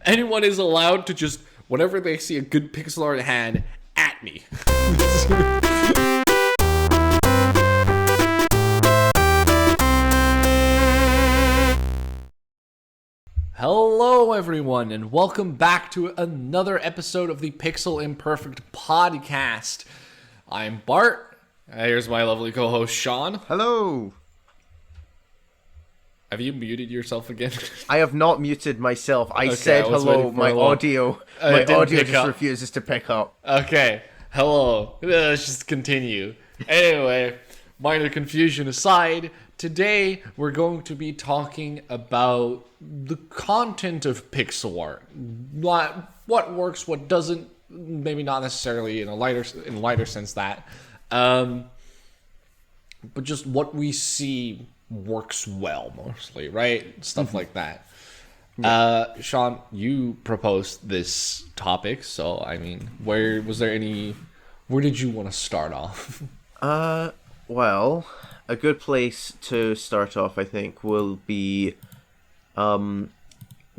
anyone is allowed to just, whenever they see a good pixel art hand, at me. Hello, everyone, and welcome back to another episode of the Pixel Imperfect podcast. I'm Bart. Here's my lovely co-host, Sean. Hello. Have you muted yourself again? I have not muted myself. I said hello. My audio just refuses to pick up. Okay. Hello. Let's just continue. Anyway, minor confusion aside, today we're going to be talking about the content of pixel art. What works, what doesn't, maybe not necessarily in a lighter sense that. But just what we see works well mostly, right? Stuff like that. Yeah. Sean, you proposed this topic, so I mean, where did you want to start off? Well, a good place to start off, I think, will be kind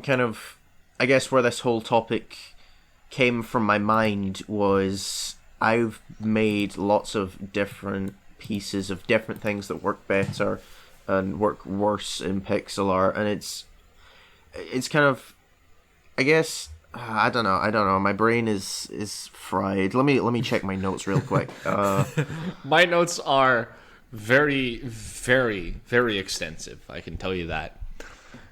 of, I guess where this whole topic came from my mind was I've made lots of different pieces of different things that work better and work worse in pixel art, and it's kind of, I guess, I don't know. My brain is fried. Let me check my notes real quick. My notes are very, very, very extensive. I can tell you that.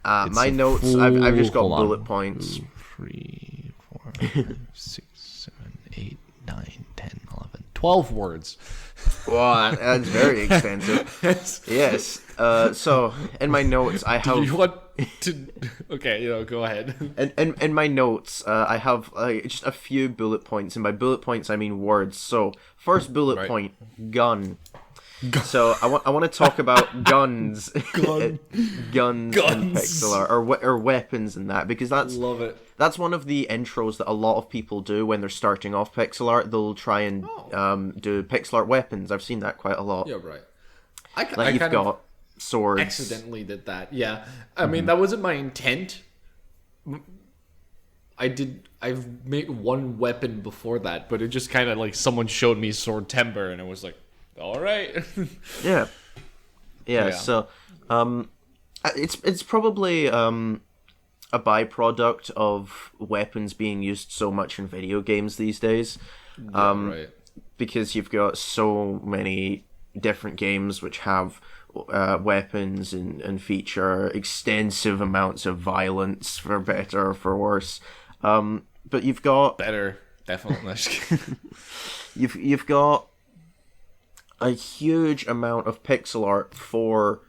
My notes, I've just got bullet points. 2, 3, 4, 5, 6, 7, 8, 9, 10, 11, 12 words. Wow, that's very extensive. Yes. So in my notes, I have. Do you want to? Okay, go ahead. In my notes, I have just a few bullet points, and by bullet points I mean words. So first bullet point, gun. So I want to talk about guns, guns in pixel art, or weapons and that, because love it. That's one of the intros that a lot of people do when they're starting off pixel art. They'll try and do pixel art weapons. I've seen that quite a lot. Yeah, right. You've got swords. Accidentally did that. Yeah, I mean that wasn't my intent. I've made one weapon before that, but it just kind of like someone showed me sword timber, and it was like, all right. Yeah. So, it's probably a byproduct of weapons being used so much in video games these days. Right. Because you've got so many different games which have weapons and feature extensive amounts of violence, for better or for worse. But you've got better, definitely. you've got a huge amount of pixel art for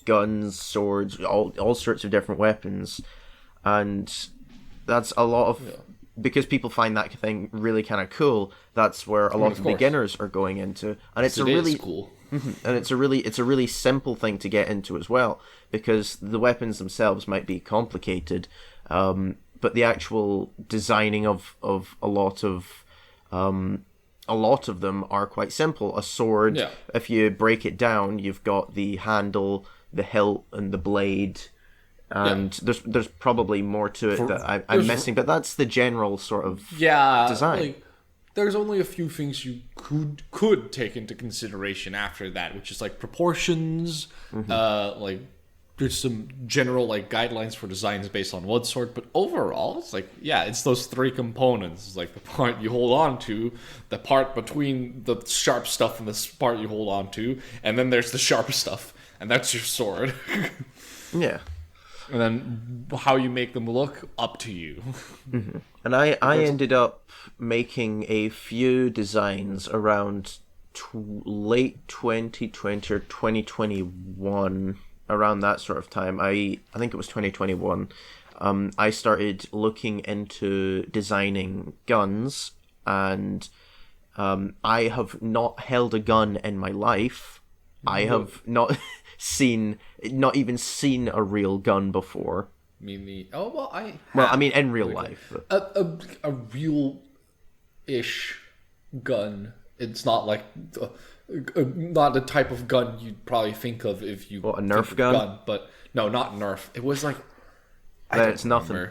guns, swords, all sorts of different weapons, and that's a lot of because people find that thing really kind of cool. That's where a lot of beginners are going into, and it's really cool. And it's a really simple thing to get into as well, because the weapons themselves might be complicated, but the actual designing of a lot of them are quite simple. A sword, if you break it down, you've got the handle, the hilt, and the blade, and there's probably more to it that I'm missing, but that's the general sort of design. Like, there's only a few things you could take into consideration after that, which is like proportions, like there's some general like guidelines for designs based on wood sword, but overall it's like, it's those three components. It's like the part you hold on to, the part between the sharp stuff and the part you hold on to, and then there's the sharp stuff, and that's your sword. Yeah. And then how you make them look, up to you. And I ended up making a few designs around late 2020 or 2021, around that sort of time. I think it was 2021. I started looking into designing guns, and I have not held a gun in my life. I have not even seen a real gun before. I mean in real life. A real-ish gun. It's not like not the type of gun you'd probably think of if you a Nerf gun? But no, not Nerf. It was like it's nothing.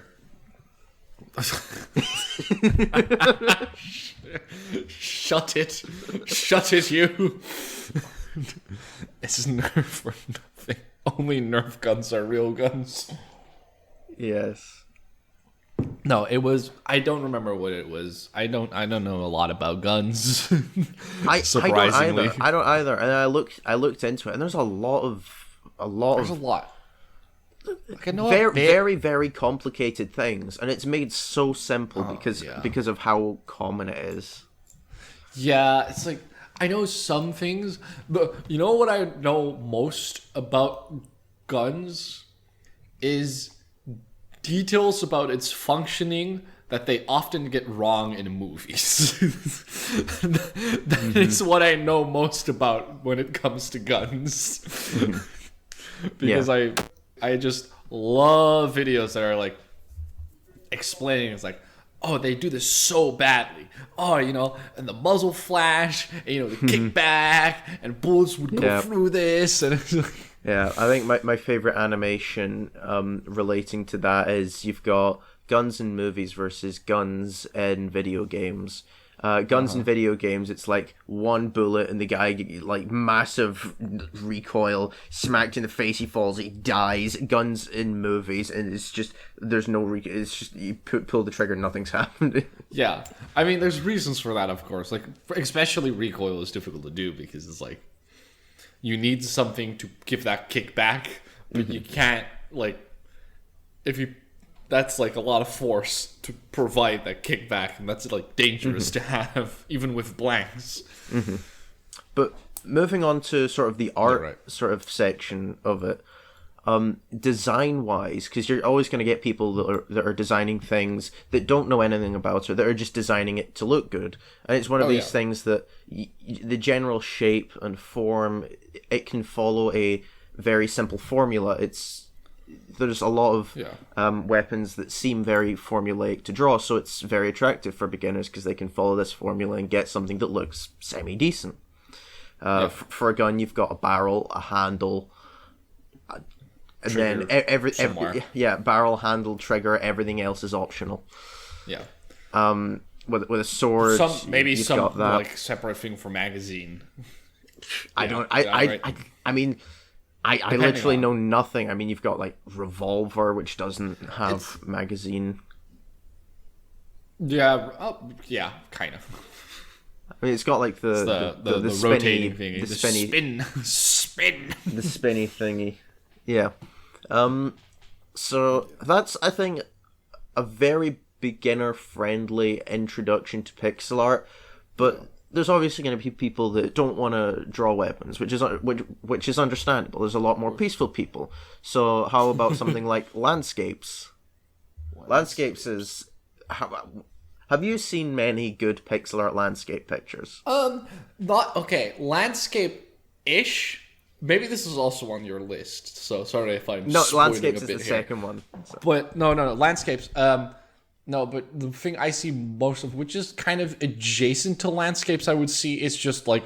Shut it, you. It's Nerf or nothing. Only Nerf guns are real guns. Yes. No, it was. I don't remember what it was. I don't know a lot about guns. Surprisingly, I don't either. And I looked into it, and there's a lot of. There's a lot. Like, I know very, very complicated things, and it's made so simple because of how common it is. Yeah, it's like I know some things, but you know what I know most about guns is details about its functioning that they often get wrong in movies. That is what I know most about when it comes to guns. Because I just love videos that are like explaining. It's like, oh, they do this so badly. Oh, and the muzzle flash, and the kickback, and bullets would go through this, and it's like, yeah, I think my favorite animation relating to that is you've got guns in movies versus guns in video games. Guns in video games, it's like one bullet and the guy, like, massive recoil, smacked in the face, he falls, he dies. Guns in movies, and it's just, there's no it's just, you pull the trigger, nothing's happened. Yeah. I mean, there's reasons for that, of course. Like, especially recoil is difficult to do because it's like, you need something to give that kick back, but you can't, like, that's like a lot of force to provide that kickback, and that's like dangerous to have, even with blanks. But moving on to sort of the art sort of section of it, design-wise, because you're always going to get people that are designing things that don't know anything about it, that are just designing it to look good. And it's one of these things that the general shape and form, it can follow a very simple formula. There's a lot of weapons that seem very formulaic to draw, so it's very attractive for beginners because they can follow this formula and get something that looks semi-decent. For a gun, you've got a barrel, a handle, and trigger, then every barrel, handle, trigger, everything else is optional. Yeah. With a sword, you've got that. Like separate thing for magazine. I mean, I literally know nothing. I mean, you've got like revolver, which doesn't have magazine. Yeah, kind of. I mean, it's got like the rotating thingy, the spin, the spinny thingy. Yeah. So that's, I think, a very beginner-friendly introduction to pixel art, but there's obviously going to be people that don't want to draw weapons, which is understandable. There's a lot more peaceful people. So how about something like landscapes? Landscapes is... Have you seen many good pixel art landscape pictures? Not... Okay, landscape-ish. Maybe this is also on your list, so sorry if I'm spoiling landscapes a bit is the here. second one. So. But no, landscapes... No, but the thing I see most of, which is kind of adjacent to landscapes, I would see, is just like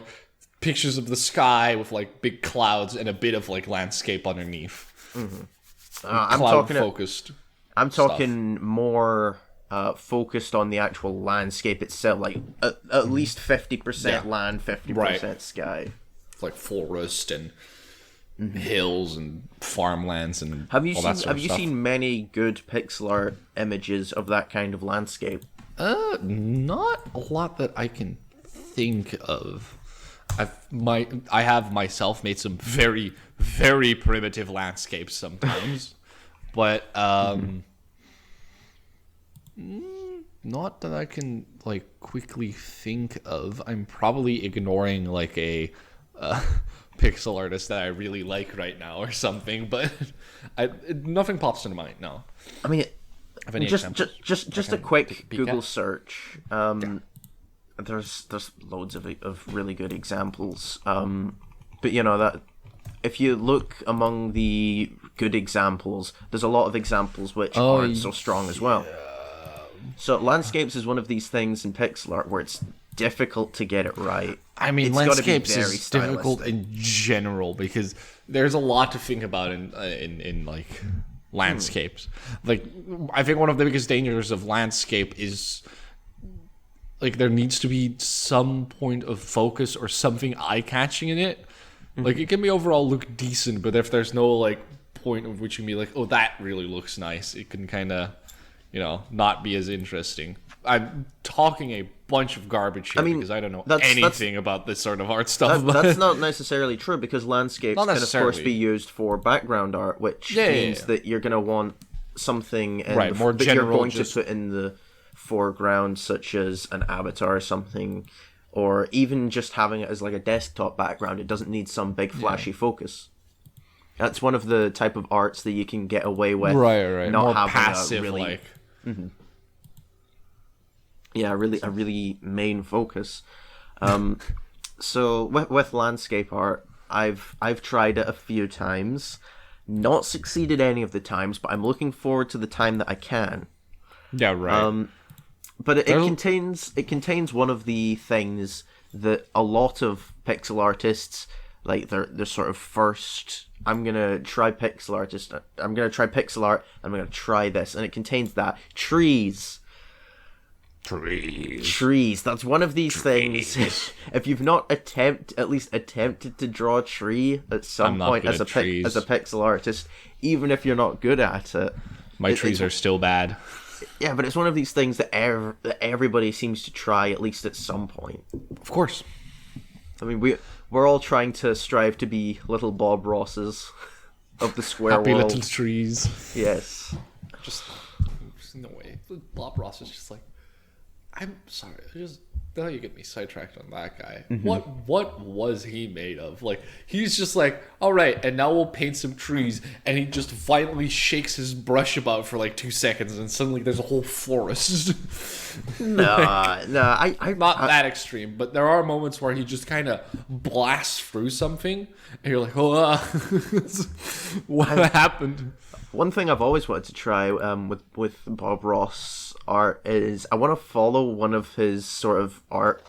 pictures of the sky with like big clouds and a bit of like landscape underneath. Focused. I'm talking more focused on the actual landscape itself, like at least 50% land, 50% sky. Like forest and hills and farmlands and have you stuff. seen many good pixel art images of that kind of landscape? Not a lot that I can think of. I have myself made some very, very primitive landscapes sometimes, but not that I can like quickly think of. I'm probably ignoring like a pixel artist that I really like right now or something, but nothing pops into mind. No, I mean, just a quick Google search. There's loads of really good examples. But you know that if you look among the good examples, there's a lot of examples which aren't so strong as well. So landscapes is one of these things in pixel art where it's difficult to get it right. I mean, landscapes is difficult in general because there's a lot to think about in like landscapes. Like, I think one of the biggest dangers of landscape is, like, there needs to be some point of focus or something eye-catching in it. Like, it can be overall look decent, but if there's no, like, point of which you can be like, oh, that really looks nice, it can kind of, not be as interesting. I'm talking a bunch of garbage here because I don't know anything about this sort of art stuff. That's not necessarily true, because landscapes can, of course, be used for background art, which means that you're going to want something more that general, you're going to put in the foreground, such as an avatar or something, or even just having it as like a desktop background. It doesn't need some big flashy focus. That's one of the type of arts that you can get away with, right. not more having passive, a really, like. a really main focus. So with landscape art, I've tried it a few times, not succeeded any of the times, but I'm looking forward to the time that I can. Yeah, right. But it contains one of the things that a lot of pixel artists, like their sort of first, I'm gonna try pixel artist, I'm gonna try pixel art, I'm gonna try this, and it contains that trees. That's one of these things. If you've not at least attempted to draw a tree at some point as a pixel artist, even if you're not good at it, my trees are still bad. Yeah, but it's one of these things that everybody seems to try at least at some point. Of course. I mean, we're all trying to strive to be little Bob Rosses of the square Happy world. little trees. Yes. Just no way. Bob Ross is just like, I'm sorry. Now you get me sidetracked on that guy. What was he made of? Like, he's just like, all right, and now we'll paint some trees, and he just violently shakes his brush about for like 2 seconds, and suddenly there's a whole forest. I'm not that extreme, but there are moments where he just kind of blasts through something, and you're like, oh, what happened? One thing I've always wanted to try with Bob Ross art is I want to follow one of his sort of art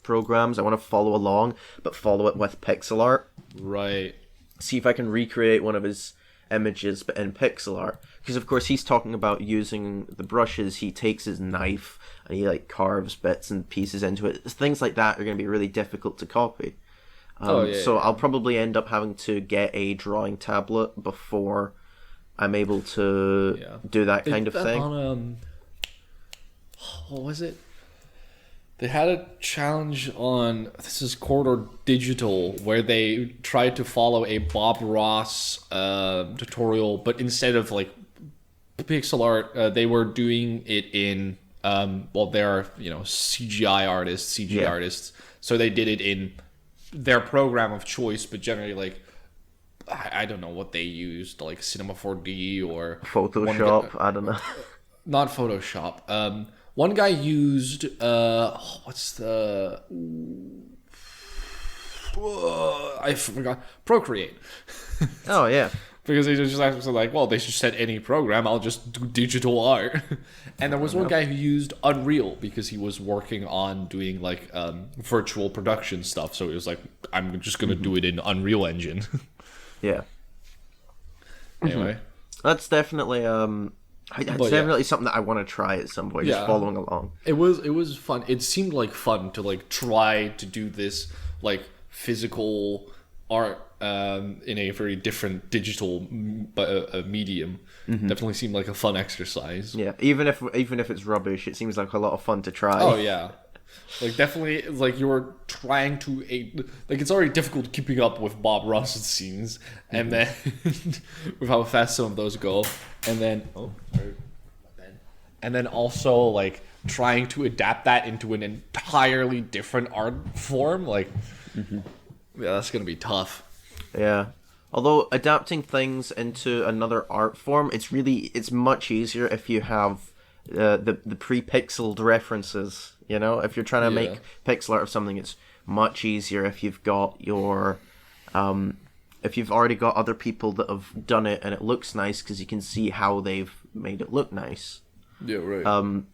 programs. I want to follow along, but follow it with pixel art. Right. See if I can recreate one of his images, but in pixel art. Because of course he's talking about using the brushes. He takes his knife and he like carves bits and pieces into it. Things like that are going to be really difficult to copy. I'll probably end up having to get a drawing tablet before I'm able to do that kind of thing. What was it? They had a challenge on, this is Corridor Digital, where they tried to follow a Bob Ross tutorial, but instead of like pixel art, they were doing it in they're CGI artists, so they did it in their program of choice, but generally like I don't know what they used, like Cinema 4D or Photoshop. I don't know. Not Photoshop. One guy used what's the I forgot, Procreate. Oh yeah. Because they just actually like, well, they should set any program. I'll just do digital art. And there was one guy who used Unreal because he was working on doing like virtual production stuff. So he was like, I'm just gonna do it in Unreal Engine. Yeah. Anyway, that's definitely definitely something that I want to try at some point. Just following along. It was fun. It seemed like fun to like try to do this like physical art in a very different digital medium. Definitely seemed like a fun exercise. Yeah, even if it's rubbish, it seems like a lot of fun to try. Oh yeah. Like, definitely, like, you're trying to... Like, it's already difficult keeping up with Bob Ross's scenes, and then... with how fast some of those go. And then... Oh, sorry. And then also, like, trying to adapt that into an entirely different art form. Like, yeah, that's going to be tough. Yeah. Although, adapting things into another art form, it's much easier if you have the pre-pixeled references. You know, if you're trying to make pixel art of something, it's much easier if you've got your, if you've already got other people that have done it and it looks nice because you can see how they've made it look nice. Yeah, right.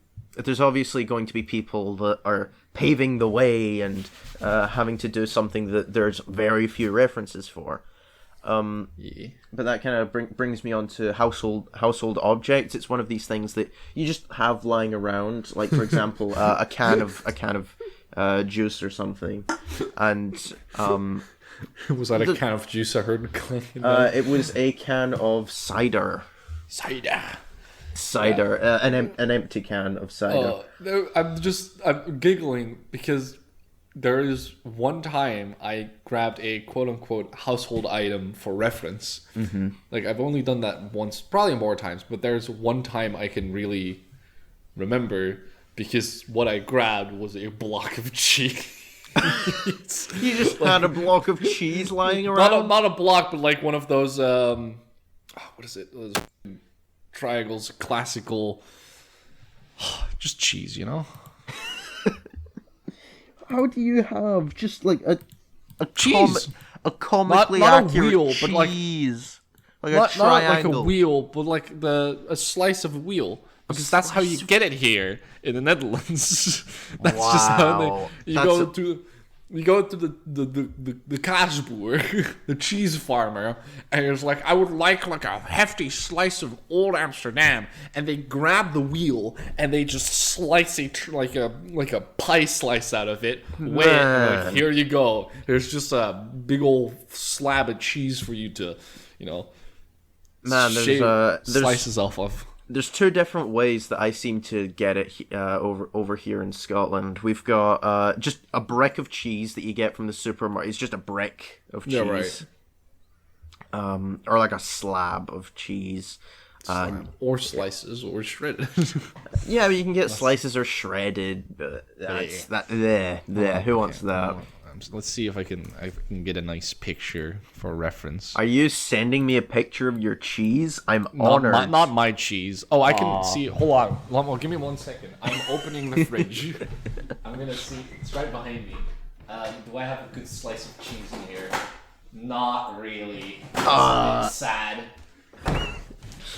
There's obviously going to be people that are paving the way and having to do something that there's very few references for. Yeah. But that kind of brings me on to household objects. It's one of these things that you just have lying around, like for example, a can of juice or something, and Was that a can of juice I heard clanking? it was a can of cider. Cider, an empty can of cider. No, I'm giggling because there is one time I grabbed a quote-unquote household item for reference. Mm-hmm. Like, I've only done that once, probably more times, but there's one time I can really remember because what I grabbed was a block of cheese. You just had a block of cheese lying around? Not a block, but like one of those, what is it? Those triangles, classical, just cheese, you know? How do you have just like a cheese? A comically not accurate a wheel, cheese, but like a triangle. Not like a wheel, but like a slice of a wheel, because that's how you get it here in the Netherlands. That's just how you go to the kaasboer, the cheese farmer, and it's like, I would like a hefty slice of old Amsterdam, and they grab the wheel and they just slice like a pie slice out of it. Wait, like, here you go. There's just a big old slab of cheese for you to, slices off of. There's two different ways that I seem to get it over here in Scotland. We've got just a brick of cheese that you get from the supermarket. It's just a brick of cheese. Yeah, right. Or like a slab of cheese. Or slices, or shredded. Yeah, you can get slices or shredded, but that's who wants that? Let's see if I can get a nice picture for reference. Are you sending me a picture of your cheese? I'm honored. Not my cheese. Oh, I can see. Hold on. Give me 1 second. I'm opening the fridge. I'm gonna see. It's right behind me. Do I have a good slice of cheese in here? Not really. It's sad.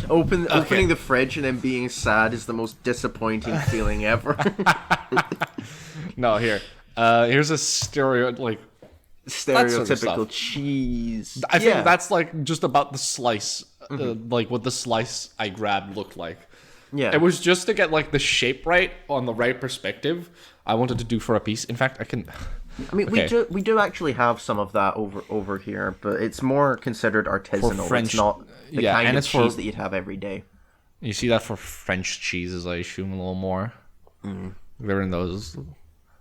Opening the fridge and then being sad is the most disappointing feeling ever. No, here. Here's a stereotypical sort of cheese. I think that's like just about the slice, like what the slice I grabbed looked like. Yeah, it was just to get like the shape right on the right perspective. I wanted to do for a piece. In fact, I can. I mean, we do actually have some of that over here, but it's more considered artisanal. For French, it's not the kind of cheese that you'd have every day. You see that for French cheeses, I assume, a little more. They're in those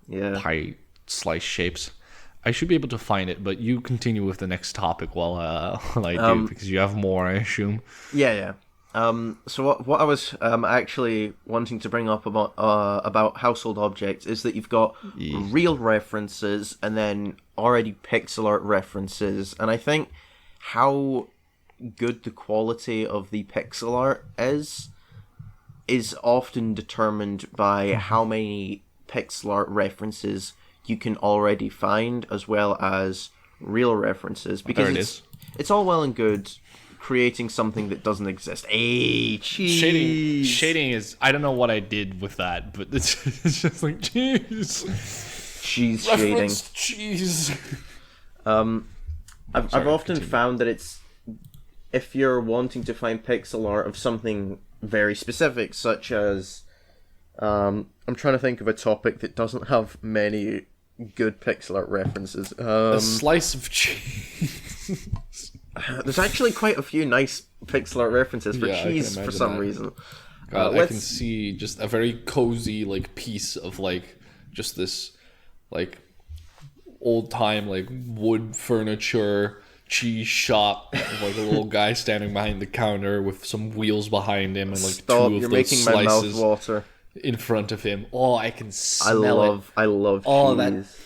pie slice shapes. I should be able to find it, but you continue with the next topic while I do, because you have more, I assume. Yeah. So what I was actually wanting to bring up about household objects is that you've got real references and then already pixel art references, and I think how good the quality of the pixel art is often determined by how many pixel art references you can already find, as well as real references, because it's all well and good creating something that doesn't exist. Cheese. Shading is, I don't know what I did with that, but it's just like cheese shading. Cheese. I've often found that it's, if you're wanting to find pixel art of something very specific, such as I'm trying to think of a topic that doesn't have many good pixel art references. A slice of cheese. There's actually quite a few nice pixel art references for cheese for some reason. I can see just a very cozy like piece of like just this like old time like wood furniture cheese shop with like a little guy standing behind the counter with some wheels behind him and like two of you're those making slices my mouth water in front of him. Oh, I can smell it. I love cheese.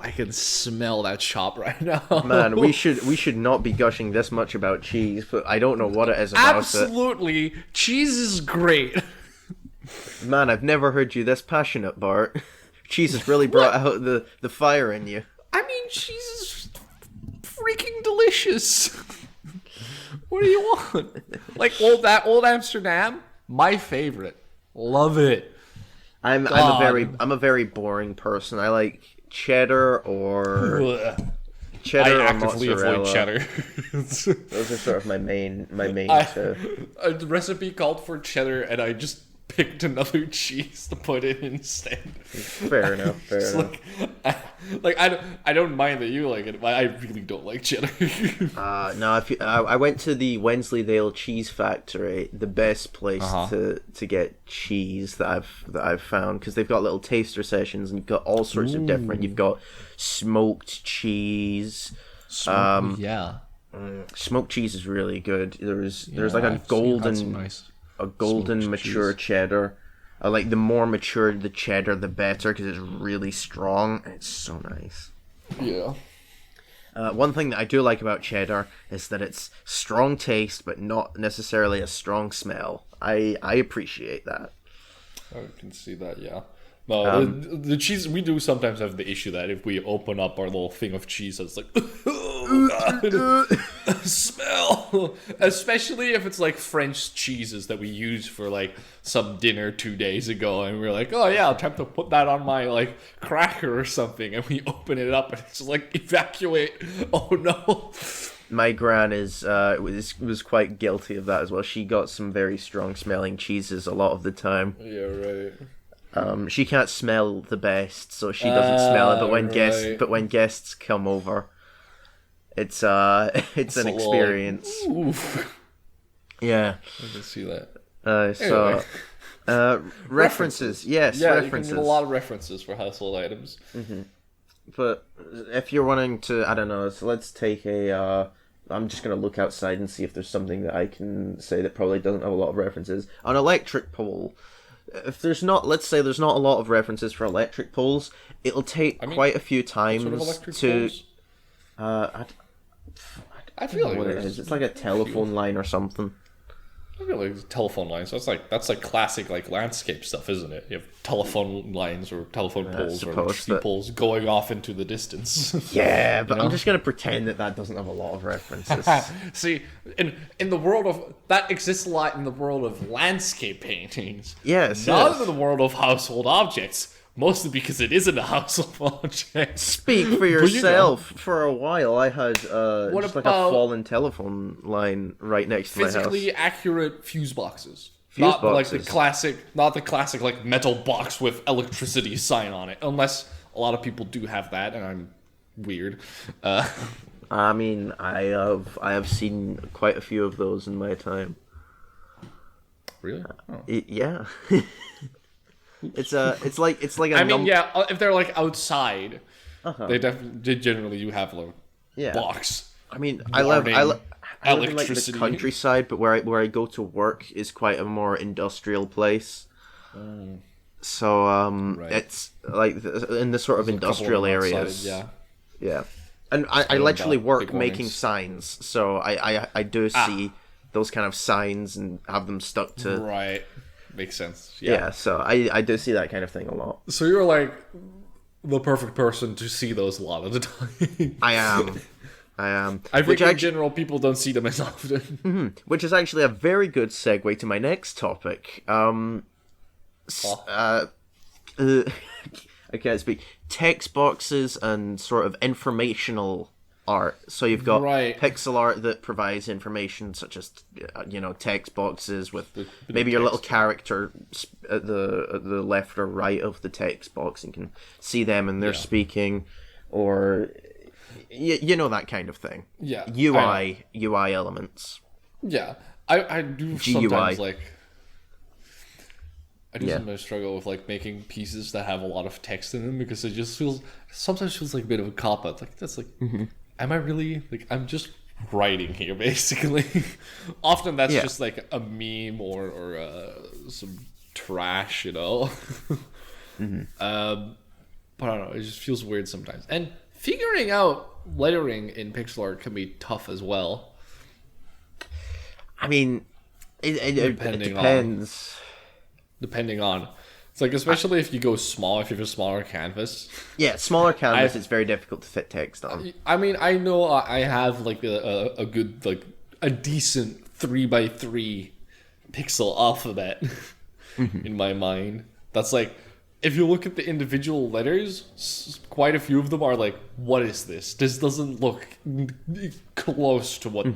I can smell that shop right now. Man, we should not be gushing this much about cheese, but I don't know what it is about Absolutely. Cheese is great. Man, I've never heard you this passionate, Bart. Cheese has really brought out the fire in you. I mean, cheese is freaking delicious. What do you want? Like old Amsterdam, my favorite. Love it. I'm a very boring person. I like cheddar or cheddar I or actively mozzarella. avoid cheddar. Those are sort of my main two. The recipe called for cheddar, and I just picked another cheese to put in instead. Fair enough. Fair It's enough. I don't mind that you like it, but I really don't like cheddar. No, I went to the Wensleydale Cheese Factory, the best place to get cheese that I've found, because they've got little taster sessions and you've got all sorts of different. You've got smoked cheese. Yeah. Smoked cheese is really good. There's like I've had some nice a golden smoked mature cheese. cheddar. I like the more mature the cheddar, the better, because it's really strong and it's so nice. Yeah. One thing that I do like about cheddar is that it's strong taste, but not necessarily a strong smell. I appreciate that. I can see that, yeah. No, the cheese, we do sometimes have the issue that if we open up our little thing of cheese, it's like, oh, God, smell. Especially if it's like French cheeses that we used for like some dinner 2 days ago, and we're like, oh yeah, time to put that on my like cracker or something, and we open it up and it's just like, evacuate. Oh no. My gran was quite guilty of that as well. She got some very strong smelling cheeses a lot of the time. Yeah, right. She can't smell the best, so she doesn't smell it. But when right. guests come over, it's an experience. Oof. Yeah. I can see that. So references. Yes, Yeah, references. you can get a lot of references for household items. But if you're wanting to, I don't know. So let's take a. I'm just gonna look outside and see if there's something that I can say that probably doesn't have a lot of references. An electric pole. If there's not, let's say there's not a lot of references for electric poles, it'll take quite a few times Sort of electric to. poles? I feel like What it there's- is? It's like a telephone line or something. I feel like telephone lines. That's like classic like landscape stuff, isn't it? You have telephone lines or telephone poles or suppose sea that- poles going off into the distance. Yeah, but You I'm know? just gonna pretend that doesn't have a lot of references. See, in the world of that exists a lot in the world of landscape paintings. Yes, Not yes. in the world of household objects. Mostly because it isn't a household object. Speak for you know. yourself. For a while, I had What just like a about fallen telephone line right next to my house. Physically accurate fuse boxes. Fuse Not like the boxes. classic like metal box with electricity sign on it. Unless a lot of people do have that, and I'm weird. I mean, I have seen quite a few of those in my time. Really? Oh. Yeah. It's like a I mean, yeah. If they're like outside, they generally you have like Yeah. box. I mean, I live in like the electricity. countryside, but where I go to work is quite a more industrial place. So Right. it's like in the sort of There's a couple industrial of them outside, areas. yeah. Yeah. And I know literally about work big making warnings. signs, so I do see those kind of signs and have them stuck to. Right. Makes sense. Yeah, so I do see that kind of thing a lot. So you're like the perfect person to see those a lot of the time. I am. I think Which in actu- general people don't see them as often. Which is actually a very good segue to my next topic. I can't speak. Text boxes and sort of informational art. So you've got Right. pixel art that provides information, such as text boxes with bit of maybe your little text. character at the left or right of the text box, and can see them and they're speaking, or you know, that kind of thing. Yeah. UI elements. Yeah. I do GUI. sometimes like I do Yeah. sometimes struggle with like making pieces that have a lot of text in them because it just sometimes feels like a bit of a cop out. Like that's like am I really like I'm just writing here basically. Often that's Yeah. just like a meme or some trash, you know. But I don't know, it just feels weird sometimes. And figuring out lettering in pixel art can be tough as well. I mean, it Depending on- depends. Depending on, it's like especially if you go small, if you have a smaller canvas. Yeah, smaller canvas, I've- it's very difficult to fit text on. I mean, I know I have like a good like a decent 3x3 pixel alphabet in my mind. That's like if you look at the individual letters, quite a few of them are like, "What is this? This doesn't look close to what."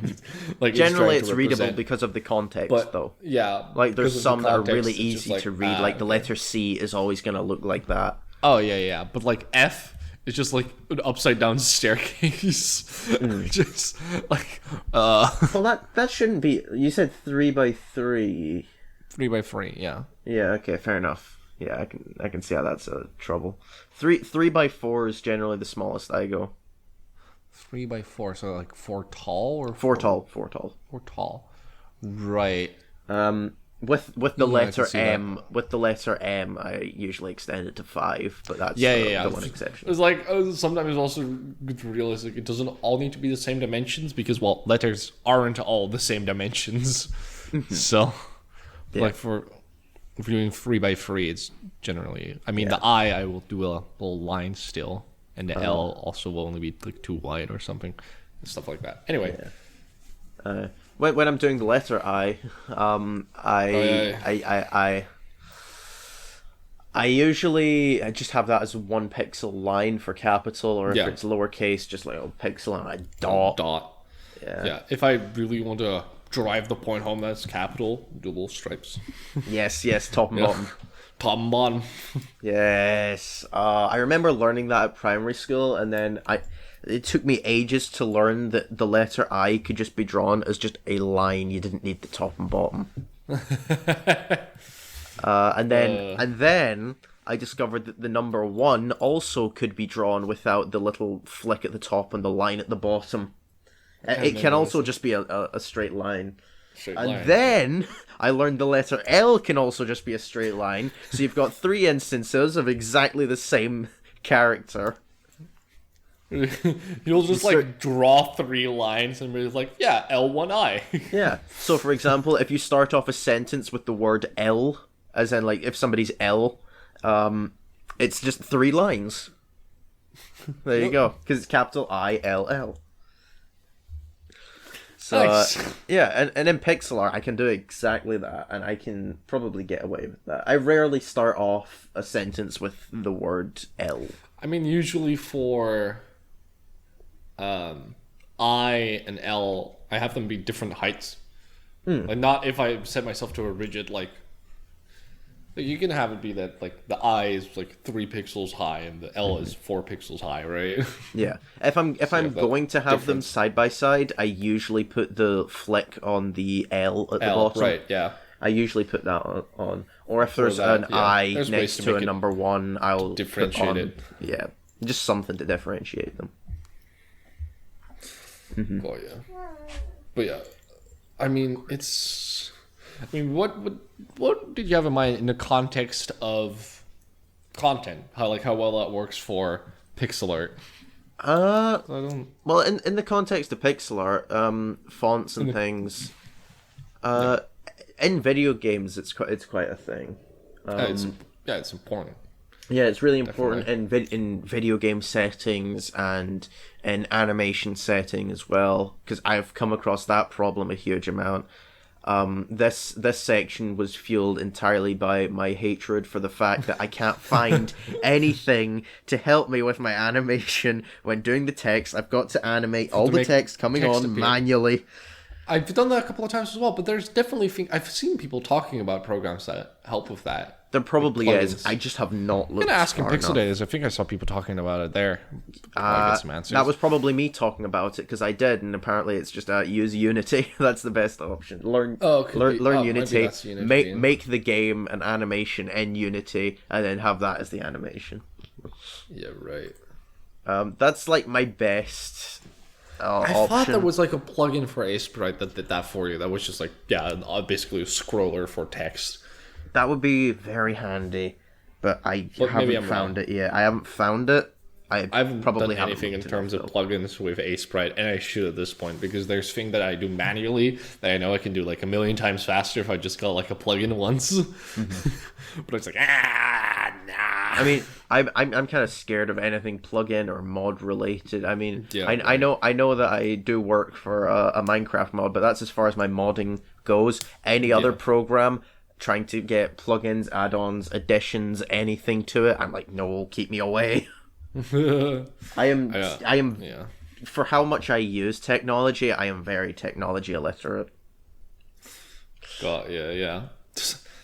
Like Generally, it's it's readable because of the context, though. Yeah, Like, there's because of some the that are context, really it's just easy to read. Like, the okay. letter C is always going to look like that. Oh yeah. But like F is just like an upside down staircase. Just like Well, that shouldn't be... You said 3x3. 3x3, yeah. Yeah, okay, fair enough. Yeah, I can see how that's a trouble. 3x4 is generally the smallest I go. 3x4, so like 4 tall or 4 tall. 4 tall. Right. With the Yeah, I letter can see M, with the letter M, I usually extend it to 5, but that's Yeah. the one exception. It's like sometimes it's also good to realize like it doesn't all need to be the same dimensions because letters aren't all the same dimensions. So, like for if you're doing 3x3, it's generally. I mean, the I will do a little line still, and the L also will only be like 2 wide or something, and stuff like that. Anyway. When I'm doing the letter I usually just have that as 1 pixel line for capital, or if it's lowercase, just like a pixel and a dot. Yeah. If I really want to drive the point home, that's capital, do little stripes. Yes, top and bottom. Top and bottom. Yes. I remember learning that at primary school, and then it took me ages to learn that the letter I could just be drawn as just a line. You didn't need the top and bottom. And then I discovered that the number 1 also could be drawn without the little flick at the top and the line at the bottom. It can also just be a straight line. Then I learned the letter L can also just be a straight line. So you've got 3 instances of exactly the same character. You'll just like draw 3 lines and be like, yeah, L1I. Yeah. So for example, if you start off a sentence with the word L, as in like if somebody's L, it's just 3 lines. There you go. Because it's capital I-L-L. So, Nice. and in pixel art, I can do exactly that, and I can probably get away with that. I rarely start off a sentence with the word L. I mean, usually for I and L, I have them be different heights. Like, not if I set myself to a rigid, like you can have it be that, like, the I is, like, 3 pixels high and the L is 4 pixels high, right? Yeah. If I'm going to have them side by side, I usually put the flick on the L at the bottom. Right, yeah. I usually put that on. Or if there's an I next to a number 1, I'll differentiate it. Yeah. Just something to differentiate them. Oh, yeah. But, yeah. I mean, what did you have in mind in the context of content? How well that works for pixel art? Well, in the context of pixel art, fonts and things, in video games, it's quite a thing. It's important. Yeah, it's really important in video game settings and in animation setting as well, because I've come across that problem a huge amount. This section was fueled entirely by my hatred for the fact that I can't find anything to help me with my animation when doing the text. I've got to animate all the text coming on manually. I've done that a couple of times as well, but there's definitely I've seen people talking about programs that help with that. There probably is. I just have not looked. I'm gonna ask in far Pixel enough. Days. I think I saw people talking about it there. I get some answers. That was probably me talking about it because I did, and apparently it's just use Unity. That's the best option. Learn Unity. Make the game an animation in Unity, and then have that as the animation. Yeah, right. That's like my best. I option. thought there was like a plugin for Sprite that did that for you. That was just like basically a scroller for text. That would be very handy, but I haven't found it yet. I haven't found it. I haven't probably done anything in terms of plugins with Sprite, and I should at this point because there's thing that I do manually that I know I can do like a million times faster if I just got like a plugin once. But it's like nah. I mean, I'm kind of scared of anything plugin or mod related. I mean, I know that I do work for a Minecraft mod, but that's as far as my modding goes. Any other program, trying to get plugins, add-ons, additions, anything to it. I'm like, no, keep me away. I am Yeah. for how much I use technology, I am very technology illiterate. Got yeah.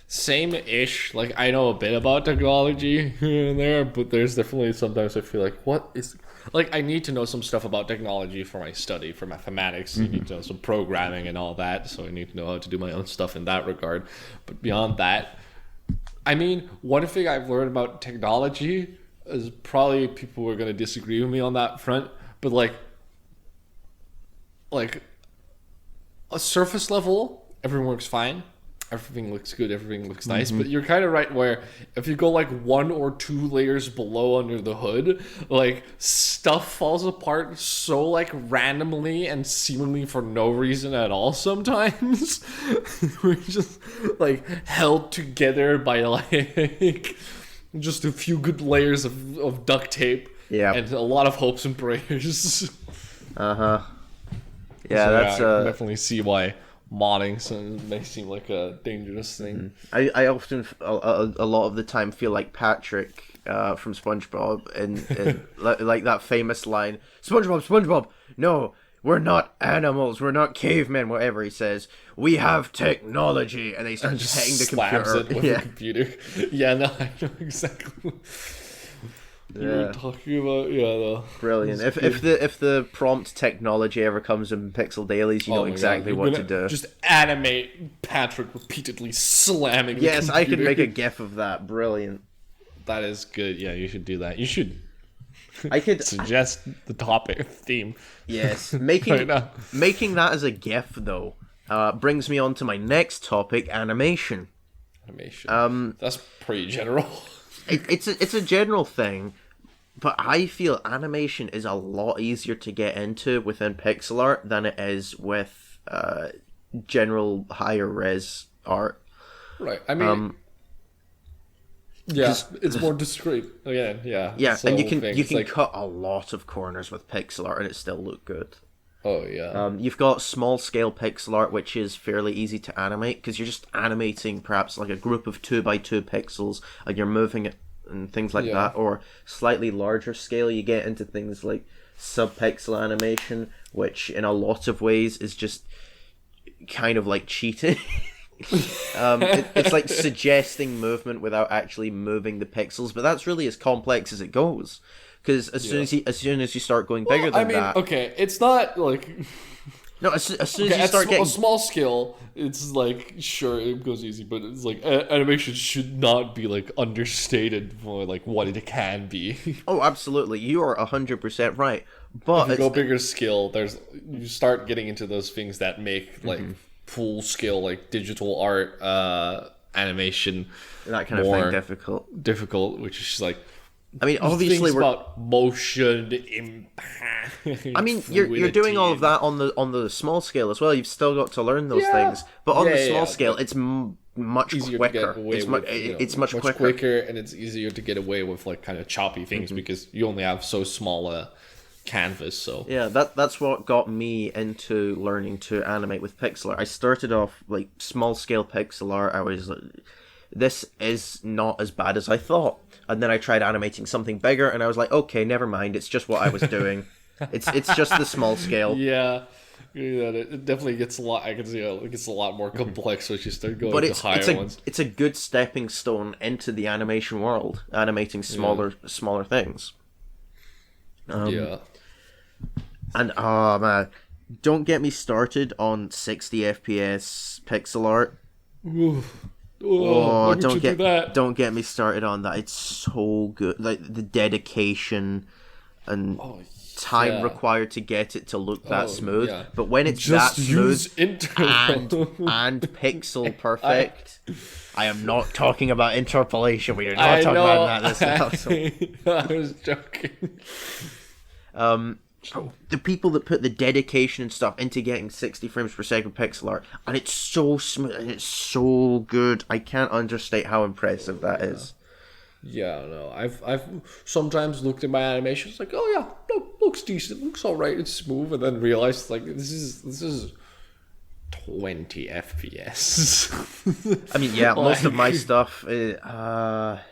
Same-ish. Like, I know a bit about technology here and there, but there's definitely sometimes I feel like, what is... Like, I need to know some stuff about technology for my study, for mathematics. You need to know some programming and all that, so I need to know how to do my own stuff in that regard. But beyond that, I mean, one thing I've learned about technology is probably people are going to disagree with me on that front, but like a surface level, everything works fine. Everything looks good, everything looks nice, but you're kind of right where if you go like 1 or 2 layers below under the hood, like stuff falls apart so like randomly and seemingly for no reason at all sometimes. We're just like held together by like just a few good layers of duct tape and a lot of hopes and prayers. Yeah, So, that's I can definitely see why modding may seem like a dangerous thing. I often a lot of the time feel like Patrick from SpongeBob and like that famous line, SpongeBob, no, we're not animals, we're not cavemen, whatever he says, we have technology, and they start Just hitting the slams computer. it with the computer. Yeah, no, I know exactly. You were talking about the Brilliant. If the prompt technology ever comes in Pixel Dailies, you know exactly what to do. Just animate Patrick repeatedly slamming. Yes, the I can computer. make a GIF of that. Brilliant. That is good. Yeah, you should do that. You should. I could suggest the topic theme. Yes, making that as a GIF though brings me on to my next topic: animation. That's pretty general. It's a general thing, but I feel animation is a lot easier to get into within pixel art than it is with general higher res art. Right. I mean, it's more discreet. Again, yeah, and you can cut a lot of corners with pixel art and it still look good. Oh yeah. You've got small scale pixel art, which is fairly easy to animate because you're just animating perhaps like a group of 2x2 pixels and you're moving it and things like that. Or slightly larger scale, you get into things like subpixel animation, which in a lot of ways is just kind of like cheating. It's like suggesting movement without actually moving the pixels, but that's really as complex as it goes. Because as soon as you start going bigger than that, okay, it's not like as soon as you start getting a small scale, it's like sure it goes easy, but it's like animation should not be like understated for like what it can be. Oh, absolutely, you are 100% right. But if you go bigger scale, you start getting into those things that make like full scale like digital art animation that kind of thing difficult, which is just like. I mean, obviously, we're about motion, impact. I mean, you're doing all of that on the small scale as well. You've still got to learn those things, but on the small scale, it's much quicker. It's much quicker, and it's easier to get away with like kind of choppy things because you only have so small a canvas. So yeah, that's what got me into learning to animate with pixel art. I started off like small scale pixel art. I was like, this is not as bad as I thought. And then I tried animating something bigger, and I was like, okay, never mind. It's just what I was doing. It's just the small scale. Yeah, it definitely gets a lot. I can see it gets a lot more complex once you start going to higher ones. It's a good stepping stone into the animation world, animating smaller things. And oh man, don't get me started on 60 FPS pixel art. Oh, don't get me started on that. It's so good. Like the dedication and time required to get it to look that smooth. Yeah. But when it's just that smooth and pixel perfect, I am not talking about interpolation. We are not talking about that this episode. I was joking. The people that put the dedication and stuff into getting 60 frames per second pixel art, and it's so smooth and it's so good. I can't understate how impressive that is. Yeah, no, I've sometimes looked at my animations like, oh yeah, no, looks decent, looks all right, it's smooth, and then realized like this is 20 FPS. I mean, yeah, most of my Like- stuff, it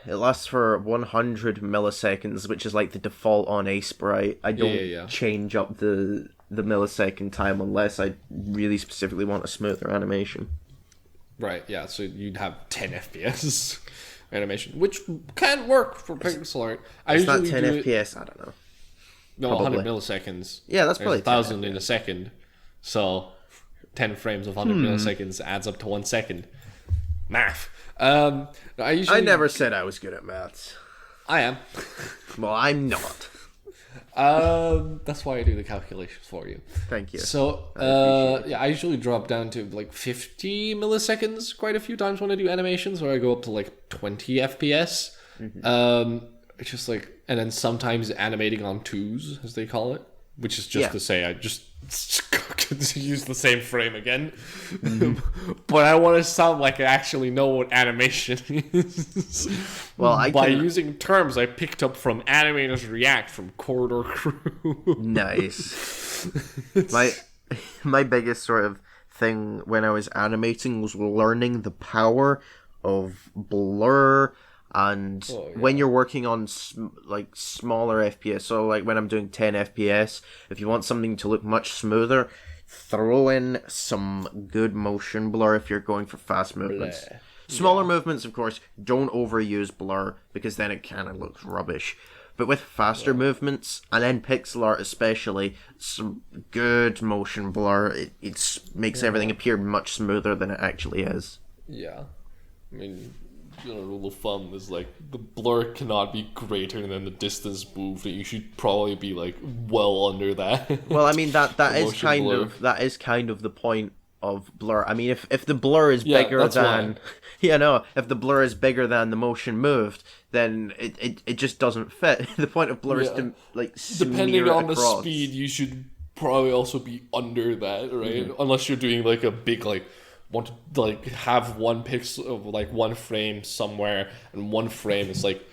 lasts for 100 milliseconds, which is like the default on a sprite. I don't Yeah. change up the millisecond time unless I really specifically want a smoother animation. Right, yeah, so you'd have 10 FPS animation, which can work for pixel art. It's not 10 do it- FPS, I don't know. No, Probably. 100 milliseconds. Yeah, that's There's probably 1,000 10 in a second. So 10 frames of 100 milliseconds adds up to 1 second. Math. I never said I was good at maths. I am. Well, I'm not. That's why I do the calculations for you. Thank you. So, I usually drop down to like 50 milliseconds quite a few times when I do animations, or I go up to like 20 FPS. It's just like, and then sometimes animating on twos, as they call it, which is just to say I just use the same frame again. But I want to sound like I actually know what animation is. Well, By using terms I picked up from Animators React from Corridor Crew. Nice. My biggest sort of thing when I was animating was learning the power of blur, and when you're working on like smaller FPS, so like when I'm doing 10 FPS, if you want something to look much smoother, throw in some good motion blur if you're going for fast movements. Smaller movements, of course, don't overuse blur because then it kind of looks rubbish. But with faster movements, and then pixel art especially, some good motion blur, it makes everything appear much smoother than it actually is. Yeah. I mean, rule of thumb is like the blur cannot be greater than the distance moved. You should probably be like well under that. Well, I mean that is motion blur. kind of the point of blur. I mean, if the blur is Yeah, bigger that's than why. if the blur is bigger than the motion moved, then it just doesn't fit. The point of blur is to like Depending smear on it the across. speed, you should probably also be under that, right? Unless you're doing like a big like want to like have one pixel of like one frame somewhere, and one frame is like,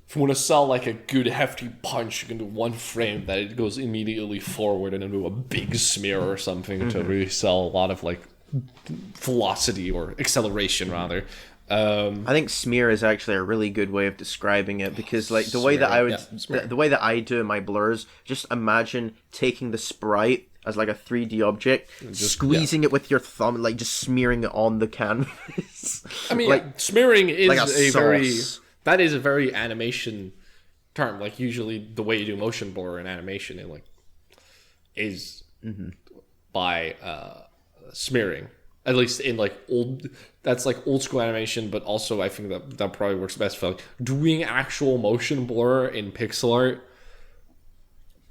if you want to sell like a good hefty punch, you can do one frame that it goes immediately forward and then do a big smear or something to really sell a lot of like velocity or acceleration rather. I think smear is actually a really good way of describing it, because like the way that I would the way that I do my blurs, just imagine taking the sprite as like a 3D object, squeezing it with your thumb, like just smearing it on the canvas. I mean, like, smearing is like a sauce. that is a very animation term. Like usually the way you do motion blur in animation, it like is by smearing. At least in like that's like old school animation, but also I think that probably works best for like doing actual motion blur in pixel art.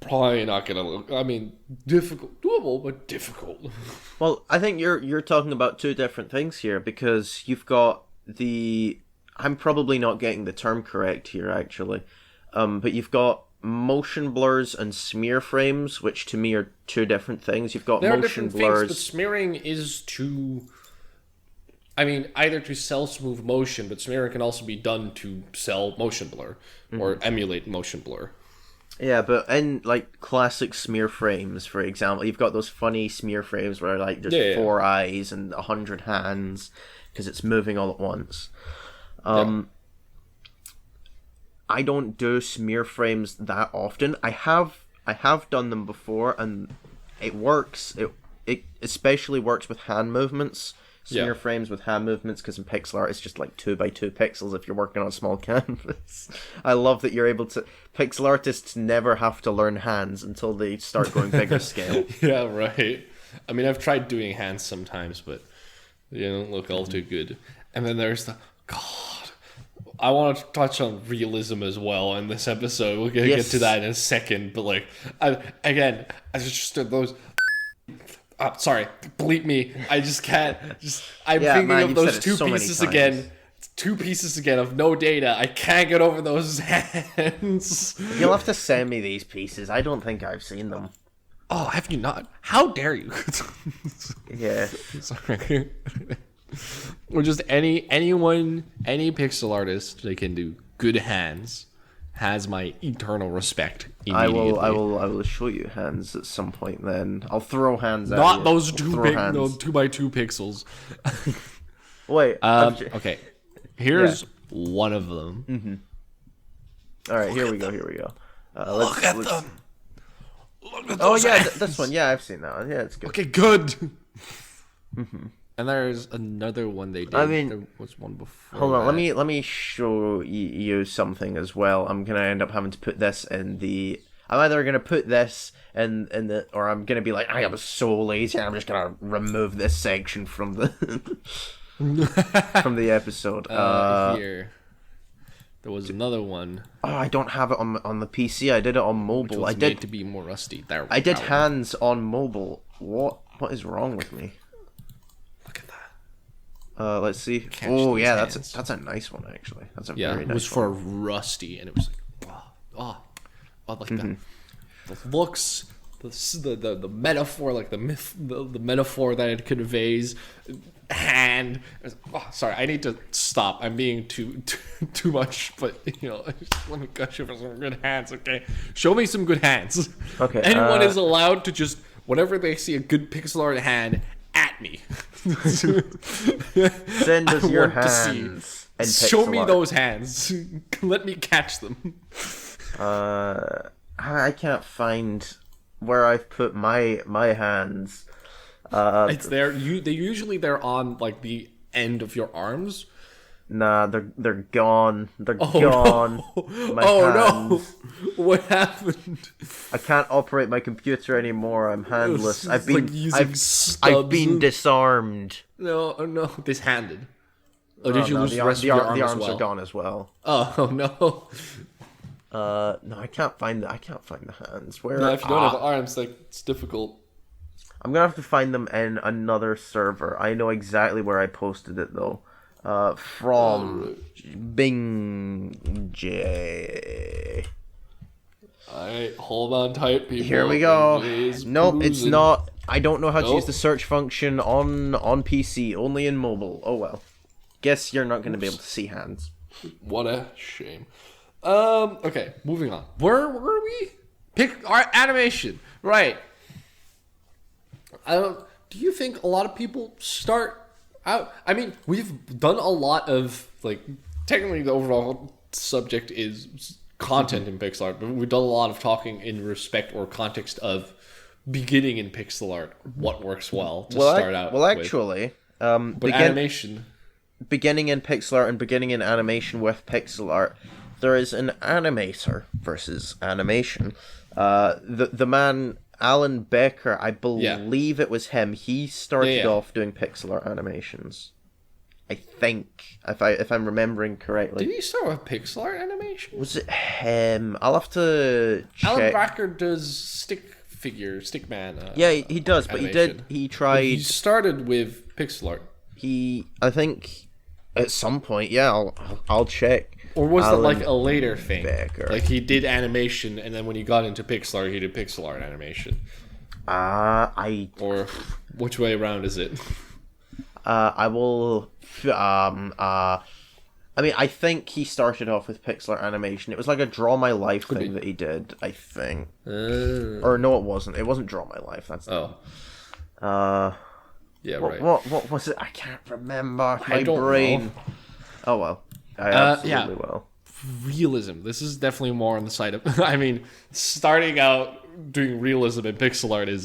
Probably not gonna look. I mean, difficult, doable, but difficult. Well, I think you're talking about two different things here, because you've got the, I'm probably not getting the term correct here actually, but you've got motion blurs and smear frames, which to me are two different things. You've got There are motion different blurs. things, but smearing is to, I mean, either to sell smooth motion, but smearing can also be done to sell motion blur or emulate motion blur. Yeah, but in like classic smear frames, for example, you've got those funny smear frames where like there's 4 eyes and 100 hands because it's moving all at once. I don't do smear frames that often. I have done them before, and it works. It especially works with hand movements. Smear frames with hand movements, because in pixel art it's just like 2x2 pixels if you're working on a small canvas. I love that you're able to. Pixel artists never have to learn hands until they start going bigger scale. Yeah, right. I mean, I've tried doing hands sometimes, but they don't look all too good. And then there's the God. I want to touch on realism as well in this episode. We're gonna get to that in a second, but like, I just those. Sorry, bleep me. I just can't. I'm thinking of those two pieces again. 2 pieces again of no data. I can't get over those hands. You'll have to send me these pieces. I don't think I've seen them. Oh, have you not? How dare you? Yeah. Sorry. Or just any pixel artist, they can do good hands. has my eternal respect I immediately. will show you hands at some point. Then I'll throw hands at Not you. those I'll two throw big, hands. no 2x2 pixels. Wait. Okay, here's one of them. All right. Here we go. Look at them. Look at Oh those yeah, hands. this one. Yeah, I've seen that one. Yeah, it's good. Okay, good. And there's another one they did. I mean, there was one before. Hold on, that. let me show you something as well. I'm gonna end up having to put this in the. I'm either gonna put this in the, or I'm gonna be like, I am so lazy. I'm just gonna remove this section from the from the episode. Here, there was another one. Oh, I don't have it on the PC. I did it on Which mobile. was I did made to be more rusty. There, I did that one. hands on mobile. What is wrong with me? Look at that. Let's see. Catch Oh these yeah, hands. that's a nice one actually. That's a Yeah, very it nice was for Rusty, and it was like, like the looks, the metaphor, like the myth, the metaphor that it conveys. Hand. Sorry, I need to stop. I'm being too much, but let me gush you for some good hands. Okay, show me some good hands. Okay, anyone is allowed to just whenever they see a good pixel art hand at me. Send us I your want to see. hands. And Show pixel me art. those hands. Let me catch them. I can't find where I've put my hands. It's there. They're on like the end of your arms. Nah, they're gone. They're Oh, gone. no. My Oh hands. no! What happened? I can't operate my computer anymore. I'm handless. It's I've been like using I've stubs. been disarmed. No, dishanded. Oh, Oh, did you no, lose the rest of your arm the as arms well? are gone as well. Oh no! No, I can't find the hands. Where? No, if you don't have arms, like it's difficult. I'm gonna have to find them in another server. I know exactly where I posted it though. From Bing J. Alright, hold on tight, people. Here we go. It is Nope, it's bruising. not. I don't know how to use Nope. the search function on PC, only in mobile. Oh well. Guess you're not going to be able to see hands. What a shame. Okay, moving on. Where were we? Pick our animation. Right. Do you think a lot of people start out? I mean, we've done a lot of like. Technically, the overall subject is content in pixel art, but we've done a lot of talking in respect or context of beginning in pixel art. What works well to start out. Well, with. actually, But animation. beginning in pixel art and beginning in animation with pixel art, there is an animator versus animation. The man Alan Becker, I believe it was him. He started Yeah. off doing pixel art animations. I think, if I'm remembering correctly. Did he start with pixel art animation? Was it him? I'll have to check. Alan Becker does Stickman. Yeah, he does, but animation. he But tried. he started with pixel art. I think, at some point, yeah, I'll check. Or was Alan it like a later thing? Becker. Like he did animation, and then when he got into pixel art, he did pixel art animation. Or which way around is it? I will. I mean, I think he started off with pixel art animation. It was like a Draw My Life thing that he did, I think. Or no, it wasn't. It wasn't Draw My Life. That's yeah, right. What was it? I can't remember. My don't brain. know. Oh well. I absolutely yeah. will. Realism. This is definitely more on the side of. I mean, starting out doing realism in pixel art is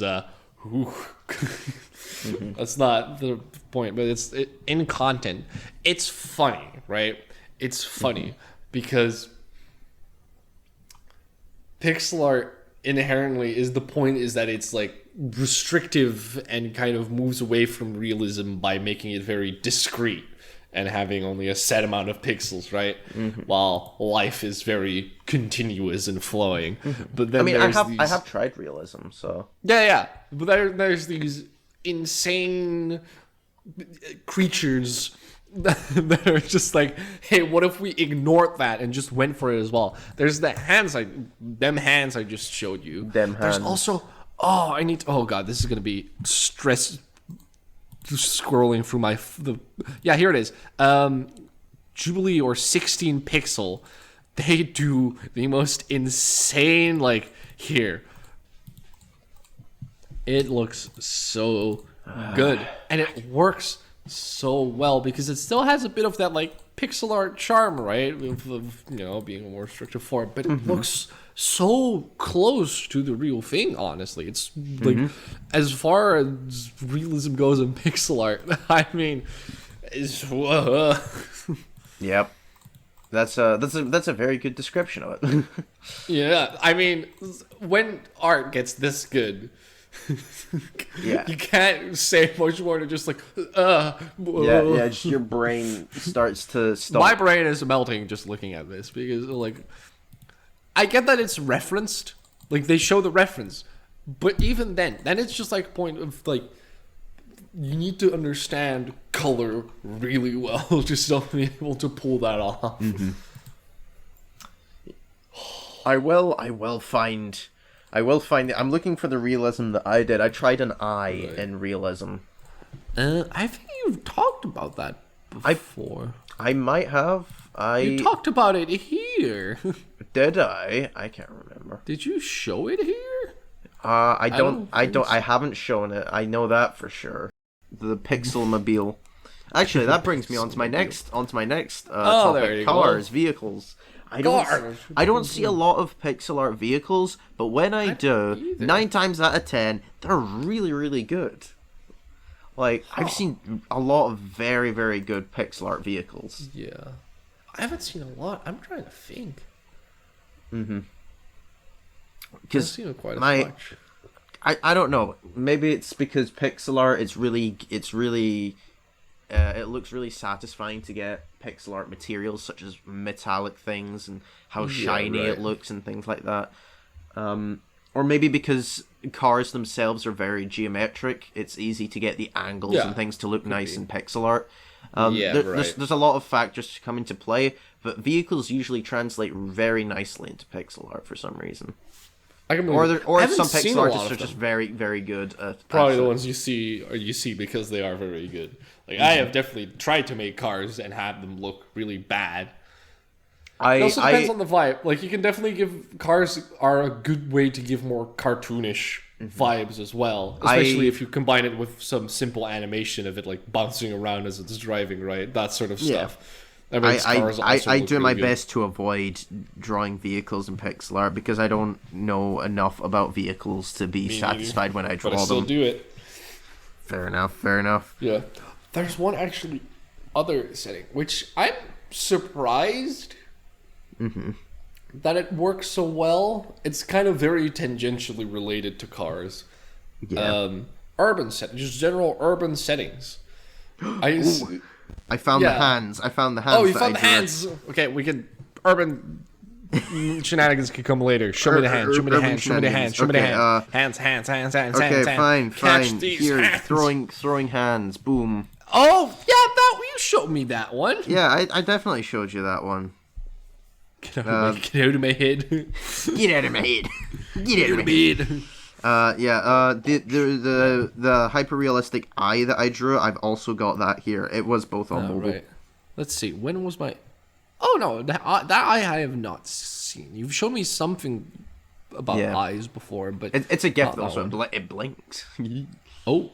That's not the point, but in content. It's funny, right? It's funny because pixel art inherently is the point is that it's like restrictive and kind of moves away from realism by making it very discrete and having only a set amount of pixels, right? While life is very continuous and flowing. But then I mean, there's I have tried realism, so yeah. But there's these insane creatures that are just like, hey, what if we ignored that and just went for it as well? There's the hands them hands I just showed you. Them There's hands. also oh god, this is gonna be stress. Just scrolling through yeah, here it is. Jubilee or 16 pixel they do the most insane, like, here. It looks so good. And it works so well because it still has a bit of that, like, pixel art charm, right? Of being a more restrictive form. But it looks so close to the real thing, honestly. It's, like, as far as realism goes in pixel art, I mean, it's... Yep. That's a very good description of it. Yeah, I mean, when art gets this good, Yeah. you can't say much more than just like, Yeah, just your brain starts to stop. My brain is melting just looking at this because, like, I get that it's referenced, like they show the reference, but even then it's just like a point of like, you need to understand color really well just to be able to pull that off. I will find. I'm looking for the realism that I did. I tried an eye in realism. I think you've talked about that before. I might have. You talked about it here. Did I? I can't remember. Did you show it here? I haven't shown it. I know that for sure. The Pixelmobile. Actually, that brings me on to my next topic: cars, vehicles. I don't see a lot of pixel art vehicles, but when I do, 9 times out of 10, they're really, really good. Like, I've seen a lot of very, very good pixel art vehicles. Yeah. I haven't seen a lot. I'm trying to think. Because I've seen quite as much. I don't know. Maybe it's because pixel art, it looks really satisfying to get pixel art materials such as metallic things and how shiny it looks and things like that. Or maybe because cars themselves are very geometric, it's easy to get the angles and things to look nice in pixel art. There's a lot of factors to come into play, but vehicles usually translate very nicely into pixel art for some reason. Or some pixel artists are just very, very good at probably the ones you see because they are very good. Like I have definitely tried to make cars and have them look really bad. It also depends on the vibe. Like you can definitely cars are a good way to give more cartoonish vibes as well, especially if you combine it with some simple animation of it like bouncing around as it's driving, right? That sort of stuff. I do my best to avoid drawing vehicles in pixel art because I don't know enough about vehicles to be satisfied when I draw them. But I still do it. Fair enough. Yeah. There's one actually other setting, which I'm surprised that it works so well. It's kind of very tangentially related to cars. Yeah. Urban settings, just general urban settings. I found the hands. Oh, you found the hands. Okay, we can urban shenanigans can come later. Show me the hand. Show me the hand. Show me the hand. Show me the hand. Hands. Okay, fine. Catch these Here, hands. throwing hands. Boom. Oh yeah, you showed me that one. Yeah, I definitely showed you that one. Get out of my head. Get out of my head. Get out of my head. The hyper realistic eye that I drew, I've also got that here. It was both on mobile. Right. Let's see. When was my? Oh no, that eye I have not seen. You've shown me something about eyes before, but it's a GIF though, so it blinks. Oh,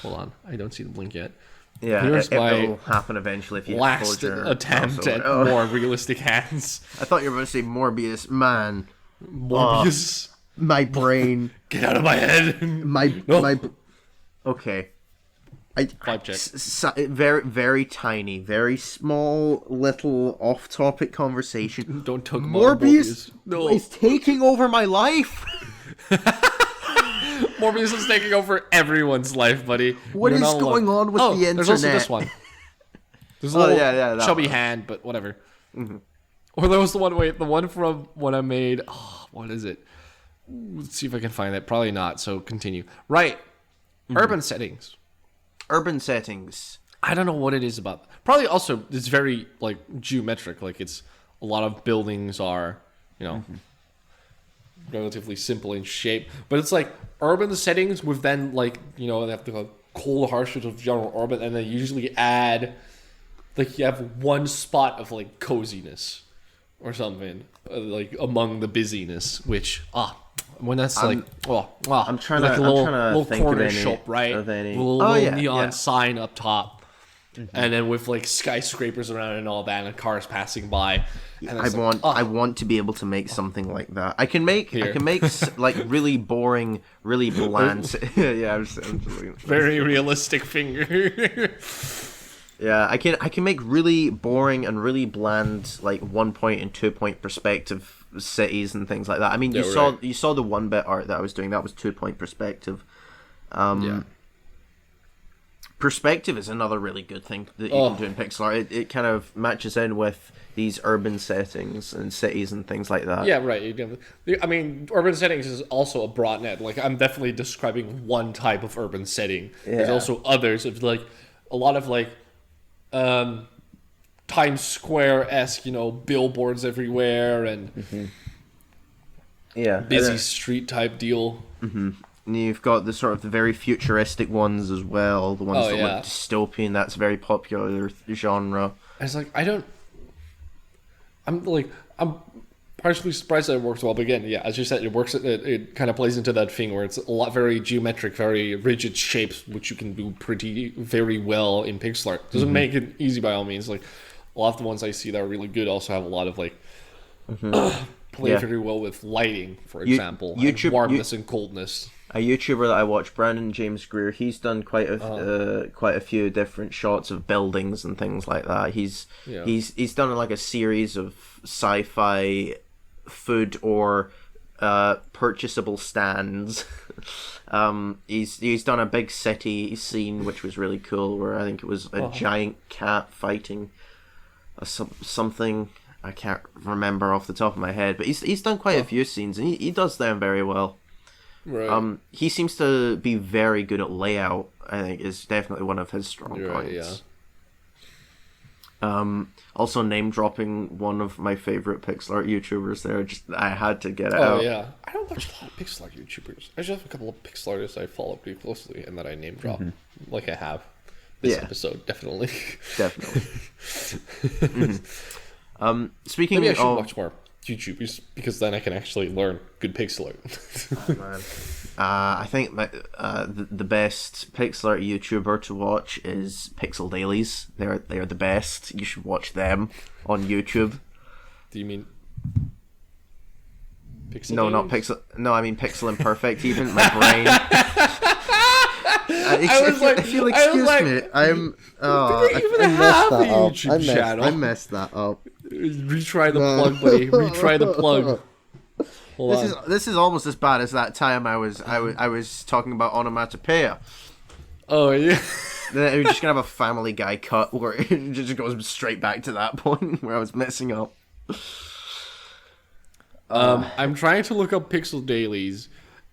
hold on, I don't see the blink yet. Yeah, it will happen eventually if you last attempt at more realistic hands. I thought you were going to say Morbius, man. Morbius. My brain. Get out of my head. Okay. Vibe check. Very, very tiny, very small, little off-topic conversation. Don't talk about Morbius. No. Is taking over my life. Morbius is taking over everyone's life, buddy. What is going on with the internet? There's also this one. There's a little chubby hand, but whatever. Or there was the one from when I made. Oh, what is it? Let's see if I can find it. Probably not. So continue. Right. Urban settings. I don't know what it is about. Probably also it's very like geometric. Like it's a lot of buildings are, relatively simple in shape. But it's like urban settings with then like, they have the cold harshness of general urban, and they usually add like you have one spot of like coziness. or something, like among the busyness. Which when that's like I'm trying like to a little think of corner any, shop, right? of any. With a little neon yeah. sign up top, and then with like skyscrapers around and all that, and cars passing by. And I want to be able to make something like that. I can make like really boring, really bland. Yeah, I'm just looking at very realistic finger. Yeah, I can make really boring and really bland, like 1 point and 2 point perspective cities and things like that. I mean, you saw the 1-bit art that I was doing. That was 2 point perspective. Perspective is another really good thing that you can do in pixel art. It kind of matches in with these urban settings and cities and things like that. Yeah, right. I mean, urban settings is also a broad net. Like, I'm definitely describing one type of urban setting. Yeah. There's also others of like a lot of like Times Square-esque, billboards everywhere and busy street type deal. Mm-hmm. And you've got the sort of the very futuristic ones as well, the ones that look dystopian. That's a very popular genre. It's like I'm partially surprised that it works well, but again, yeah, as you said, it works. It kind of plays into that thing where it's a lot very geometric, very rigid shapes, which you can do very well in pixel art. Doesn't make it easy by all means. Like a lot of the ones I see that are really good also have a lot of like play very well with lighting, for example, and warmness and coldness. A YouTuber that I watch, Brandon James Greer, he's done quite a few different shots of buildings and things like that. He's done like a series of sci-fi food or purchasable stands. He's done a big city scene which was really cool, where I think it was a giant cat fighting something. I can't remember off the top of my head, but he's done quite a few scenes, and he does them very well. Right. He seems to be very good at layout. I think is definitely one of his strong points. Yeah. Also name dropping one of my favorite pixel art YouTubers there. I had to get it out. Oh yeah. I don't watch a lot of pixel art YouTubers. I just have a couple of pixel artists I follow pretty closely and that I name drop. Like I have. This episode, definitely. Definitely. Speaking Maybe I should watch more YouTubers, because then I can actually learn good pixel art. Oh, man. I think the best pixel art YouTuber to watch is Pixel Dailies. They're the best. You should watch them on YouTube. Do you mean Pixel? No, Dailies? not Pixel. No, I mean Pixel Imperfect. Even my brain. If you'll excuse me, I'm. Do they even have a YouTube channel? I messed that up. Retry the plug, buddy. Retry the plug. This is almost as bad as that time I was talking about onomatopoeia. Oh yeah. We're just gonna have a Family Guy cut where it just goes straight back to that point where I was messing up. I'm trying to look up Pixel Dailies,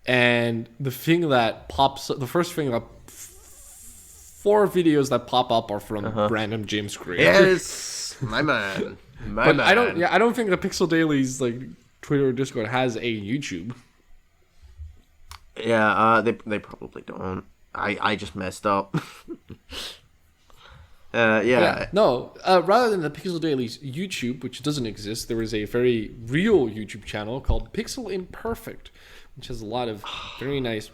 and the first thing that 4 videos that pop up are from Brandon James Greer. Yes, my man. But I don't think the Pixel Dailies like Twitter or Discord has a YouTube. Yeah, they probably don't. I just messed up. No, rather than the Pixel Dailies YouTube, which doesn't exist, there is a very real YouTube channel called Pixel Imperfect, which has a lot of very nice,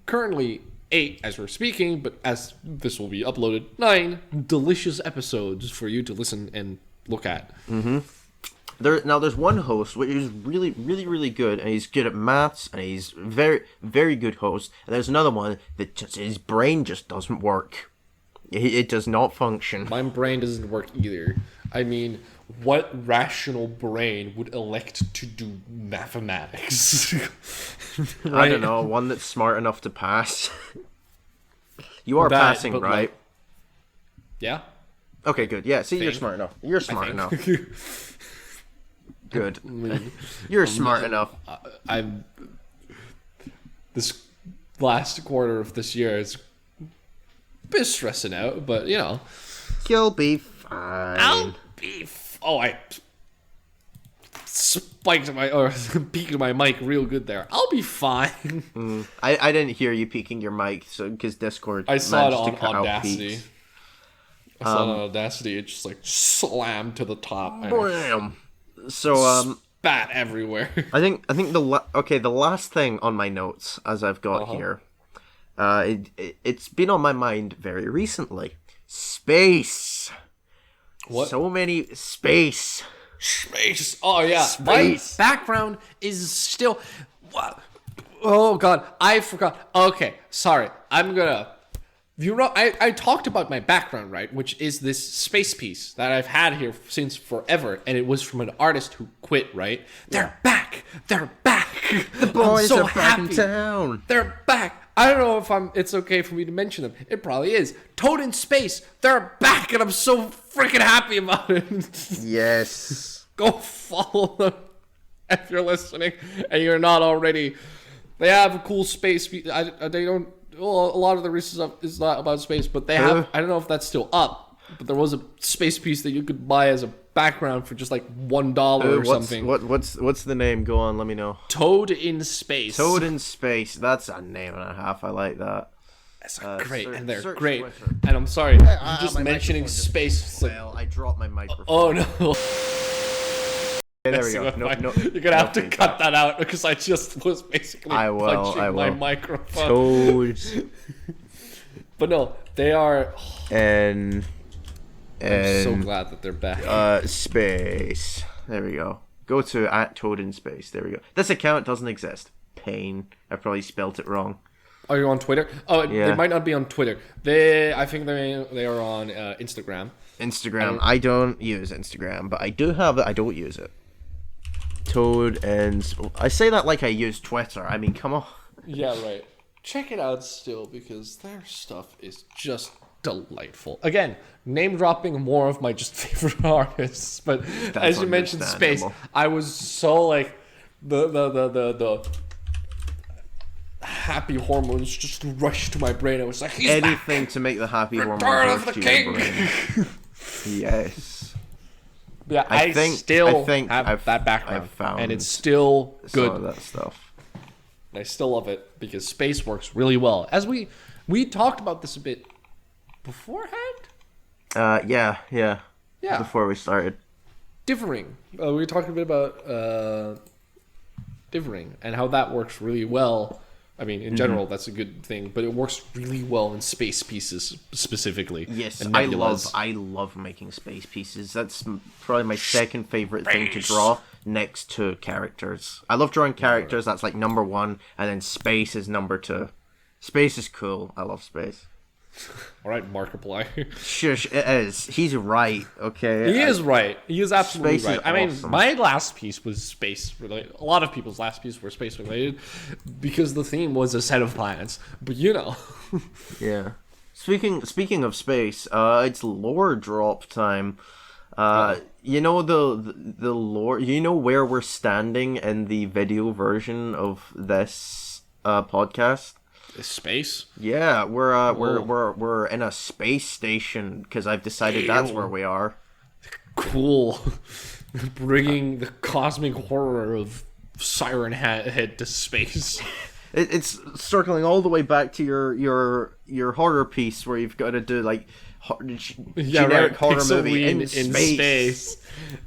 currently 8 as we're speaking, but as this will be uploaded, 9 delicious episodes for you to listen and look at. There's one host which is really, really, really good, and he's good at maths, and he's very, very good host. And there's another one that his brain just doesn't work. It does not function. My brain doesn't work either. I mean, what rational brain would elect to do mathematics? Right? I don't know, one that's smart enough to pass. You are passing, right? Yeah. Okay, good. Yeah, see, you're smart enough. You're smart enough. Good. You're smart enough. I'm. This last quarter of this year is a bit stressing out, but you'll be fine. I'll be. I peaked my mic real good there. I'll be fine. I didn't hear you peaking your mic, so because Discord. I saw it on Audacity. I saw it on Audacity. It just like slammed to the top. Bam. So Spat everywhere. I think the last thing on my notes as I've got here, it's been on my mind very recently. Space. What? So many space. Space. Oh yeah. Space. My background is still. What? Oh god, I forgot. Okay, sorry. I'm gonna. You know, I talked about my background, right? Which is this space piece that I've had here since forever, and it was from an artist who quit, right? They're back. They're back. The boys I'm so are back in happy. town. They're back. I don't know if it's okay for me to mention them. It probably is. Toad in Space. They're back, and I'm so freaking happy about it. Yes. Go follow them if you're listening and you're not already. They have a cool space. They don't. Well, a lot of the recent stuff is not about space, but they have. I don't know if that's still up, but there was a space piece that you could buy as a background for just like $1 or something. What's the name? Go on, let me know. Toad in Space. Toad in Space. That's a name and a half. I like that. That's great, and they're search great. Twitter. And I'm sorry, you just mentioning space. Well, I dropped my microphone. Oh no. Okay, there we go. No, You're gonna have to cut that out because I just was basically punching my microphone. Toads. But no, they are. And I'm so glad that they're back. Space. There we go. Go to @Toad in Space. There we go. This account doesn't exist. Pain. I probably spelt it wrong. Are you on Twitter? Oh, Yeah. They might not be on Twitter. I think they are on Instagram. Instagram. I don't use Instagram, but I do have it. I don't use it. Toad and I say that like I use Twitter. I mean, come on. Yeah, right. Check it out still because their stuff is just delightful. Again, name dropping more of my just favorite artists, but as you mentioned space, I was so like the happy hormones just rushed to my brain. I was like, he's anything back. to make the happy Return hormones of the rush to king. your brain. Yes. Yeah, I still have that background, and it's still good. Some of that stuff. And I still love it because space works really well. As we talked about this a bit beforehand. Yeah. Before we started. Differing. We were talking a bit about differing and how that works really well. I mean, in general, that's a good thing, but it works really well in space pieces specifically. Yes, I love making space pieces. That's probably my second favorite thing to draw, next to characters. I love drawing characters. That's like number one, and then space is number two. Space is cool. I love space. All right, Markiplier. Shush, it is. He's right. Okay, he is right. He is absolutely right. I mean, awesome. my last piece was space related. A lot of people's last pieces were space related because the theme was a set of planets. But you know, yeah. Speaking of space, it's lore drop time. You know the lore. You know where we're standing in the video version of this podcast. Space? Yeah, we're in a space station because I've decided that's where we are. Cool. Bringing the cosmic horror of Siren Head to space. It's circling all the way back to your horror piece where you've got to do like generic horror Pixel movie in space.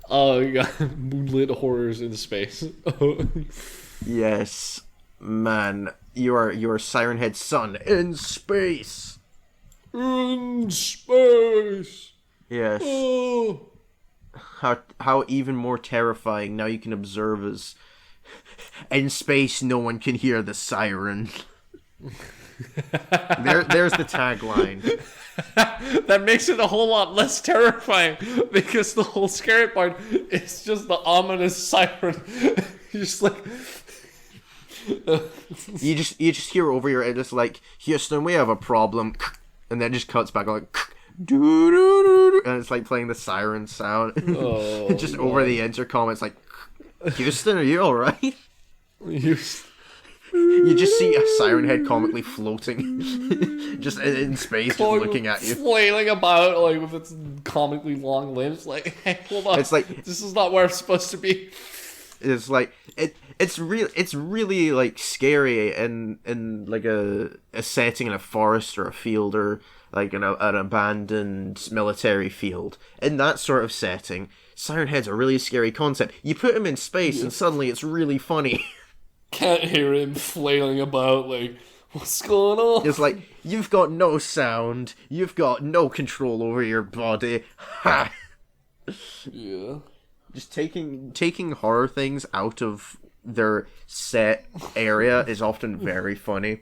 Oh god, moonlit horrors in space. Yes, man. Your Siren Head son in space. In space. Yes. Oh. How even more terrifying now you can observe as in space no one can hear the siren. There's the tagline. That makes it a whole lot less terrifying because the whole scary part is just the ominous siren. You're just like you just hear over your head, it's like, Houston, we have a problem, and then it just cuts back like, and it's like playing the siren sound. Oh, just over the intercom. It's like, Houston, are you all right? You just see a siren head comically floating, just in space, just looking at you, flailing about like with its comically long limbs. Like, hey, hold on, it's like this is not where I'm supposed to be. It's like it's really like scary in like a setting in a forest or a field or like an abandoned military field. In that sort of setting, Siren Head's a really scary concept. You put him in space, and suddenly it's really funny. Can't hear him flailing about like, what's going on? It's like, you've got no sound, you've got no control over your body. Ha! Yeah. Just taking horror things out of their set area is often very funny.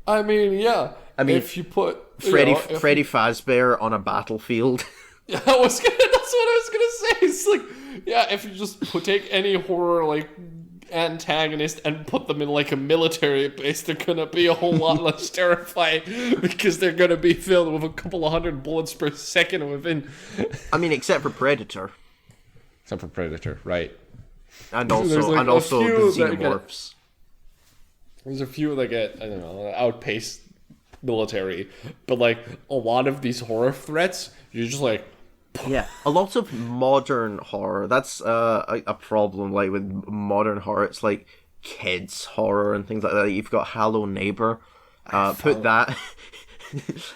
I mean, yeah. I mean, if you put Freddy Fazbear on a battlefield. Yeah, that's what I was gonna say. It's like, yeah, if you just take any horror like antagonist and put them in like a military base, they're gonna be a whole lot less terrifying because they're gonna be filled with a couple of hundred bullets per second within. I mean, except for Predator. Except for Predator, right? And also the Xenomorphs. There's a few that get, I don't know, outpaced military, but like a lot of these horror threats, you're just like, yeah, a lot of modern horror. That's a problem. Like with modern horror, it's like kids horror and things like that. You've got Hello Neighbor. Put that.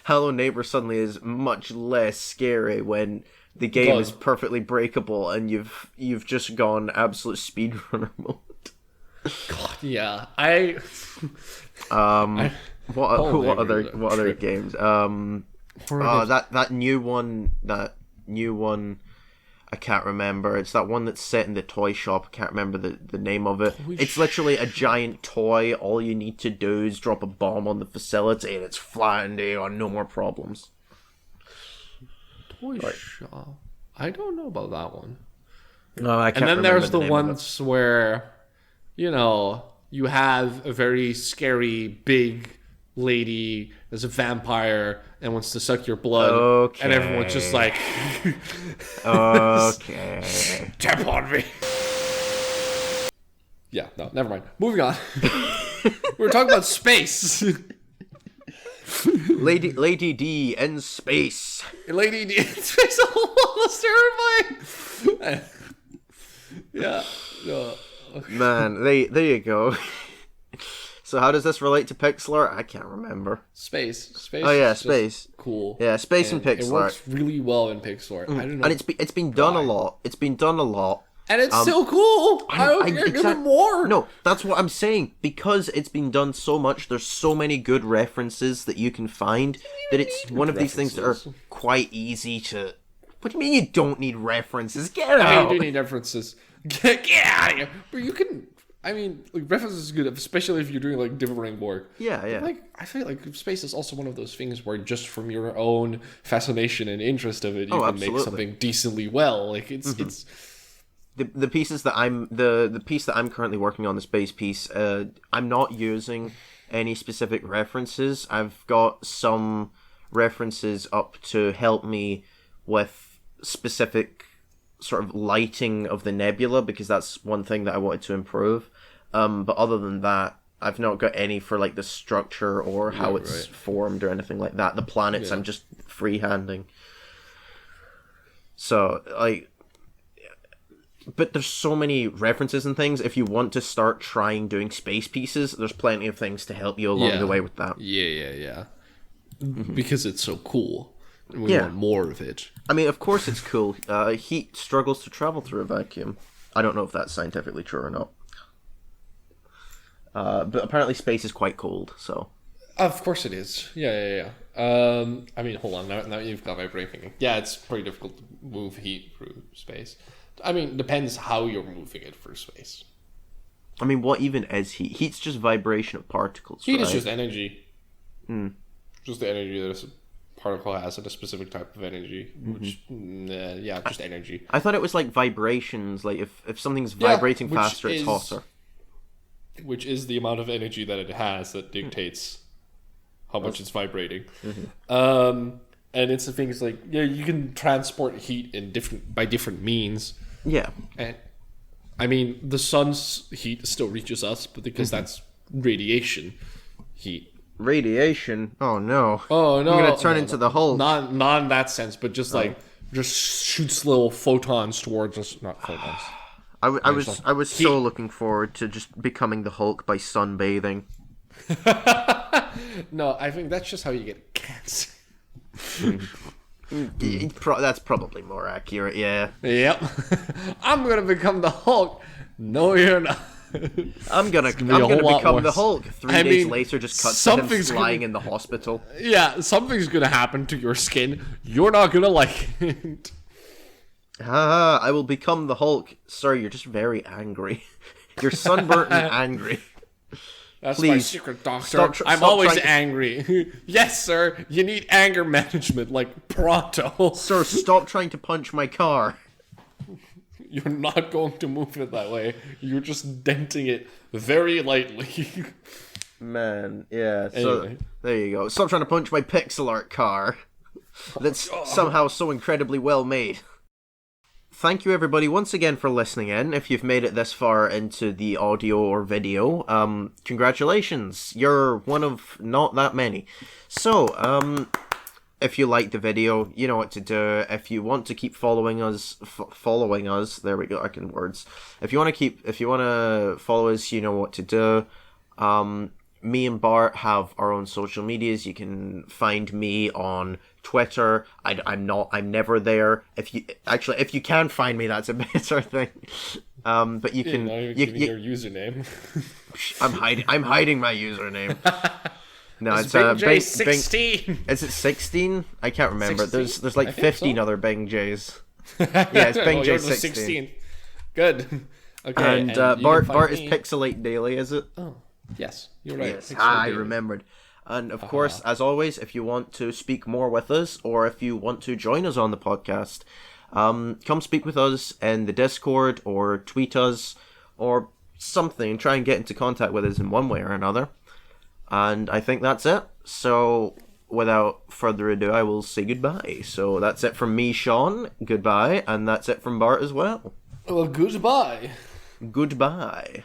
Hello Neighbor suddenly is much less scary when the game is perfectly breakable and you've just gone absolute speedrunner mode. God, yeah. What other games? That new one. I can't remember. It's that one that's set in the toy shop. I can't remember the name of it. It's literally a giant toy. All you need to do is drop a bomb on the facility and it's flying day on, no more problems. Toy shop. I don't know about that one. No, I can't. And then remember there's the the name of ones where, you know, you have a very scary big lady as a vampire and wants to suck your blood. Okay. And everyone's just like, okay. tap on me. Yeah, no, never mind. Moving on. We were talking about space. Lady D in space. Lady D in space. Oh, that's terrifying. Yeah. No. Man, there you go. So how does this relate to pixel art? I can't remember. Space. Oh yeah, space. Cool. Yeah, space and pixel art. It works really well in pixel art. I don't know. And it's been done a lot. It's been done a lot. And it's still cool. I don't care. Give it more. No, that's what I'm saying. Because it's been done so much, there's so many good references that you can find that it's one of these things that are quite easy to. What do you mean you don't need references? Get out! I mean, you do need references. Get out of here. But you can. I mean, like, references is good, especially if you're doing like differing work. Yeah, yeah. But, like, I feel like space is also one of those things where just from your own fascination and interest of it, you can make something decently well. Like it's. The pieces that the piece that I'm currently working on, the space piece, I'm not using any specific references. I've got some references up to help me with specific sort of lighting of the nebula, because that's one thing that I wanted to improve. But other than that, I've not got any for like the structure or how it's formed or anything like that. The planets, I'm just freehanding. So like. But there's so many references and things. If you want to start trying doing space pieces, there's plenty of things to help you along the way with that. Yeah. Because it's so cool. And we want more of it. I mean, of course it's cool. Heat struggles to travel through a vacuum. I don't know if that's scientifically true or not. But apparently space is quite cold, so... Of course it is. Yeah. I mean, hold on. Now you've got my brain thinking. Yeah, it's pretty difficult to move heat through space. I mean, depends how you're moving it through space. I mean, what even is heat? Heat's just vibration of particles, Heat is just energy. Mm. Just the energy that a particle has at a specific type of energy. Which, just energy. I thought it was like vibrations. Like, if something's vibrating faster, it's hotter. Which is the amount of energy that it has that dictates how much it's vibrating. And it's the things like, you can transport heat by different means. Yeah. And I mean, the sun's heat still reaches us, but because that's radiation heat. Radiation? Oh no. Oh no. I'm gonna turn into the Hulk. Not in that sense, but just just shoots little photons towards us. Not photons. I was so looking forward to just becoming the Hulk by sunbathing. No, I think that's just how you get cancer. That's probably more accurate, yeah. Yep. I'm gonna become the Hulk. No, you're not. I'm gonna be a whole lot become the worse. Hulk. 3 I days mean, later, just cuts to him something's lying gonna- in the hospital. Yeah, something's gonna happen to your skin. You're not gonna like it. Haha, I will become the Hulk. Sir, you're just very angry. You're sunburnt and angry. That's my Please, secret, doctor. stop I'm always trying to- angry. Yes, sir. You need anger management, like pronto. Sir, stop trying to punch my car. You're not going to move it that way. You're just denting it very lightly. Man, yeah. So Anyway. there you go. Stop trying to punch my pixel art car. That's somehow so incredibly well made. Thank you everybody once again for listening in. If you've made it this far into the audio or video, congratulations. You're one of not that many. So, if you like the video, you know what to do. If you want to keep following us, there we go, I can words. If you want to follow us, you know what to do. Me and Bart have our own social medias. You can find me on Twitter. I'm never there. If you can find me, that's a better thing. But you can. Not even giving your username. I'm hiding my username. No, it's Bing J Bing. 16. Is it 16? I can't remember. 16? There's like I think 15 so. other Bing J's. Yeah, it's Bing Oh, J yours was 16. Good. Okay. And you can Bart find is me- Pixelate Daily, is it? Oh, yes, you're right. Yes, Pixel I Daily. remembered. And of course, as always, if you want to speak more with us, or if you want to join us on the podcast, come speak with us in the Discord, or tweet us, or something. Try and get into contact with us in one way or another. And I think that's it. So, without further ado, I will say goodbye. So that's it from me, Sean. Goodbye. And that's it from Bart as well. Well, goodbye. Goodbye.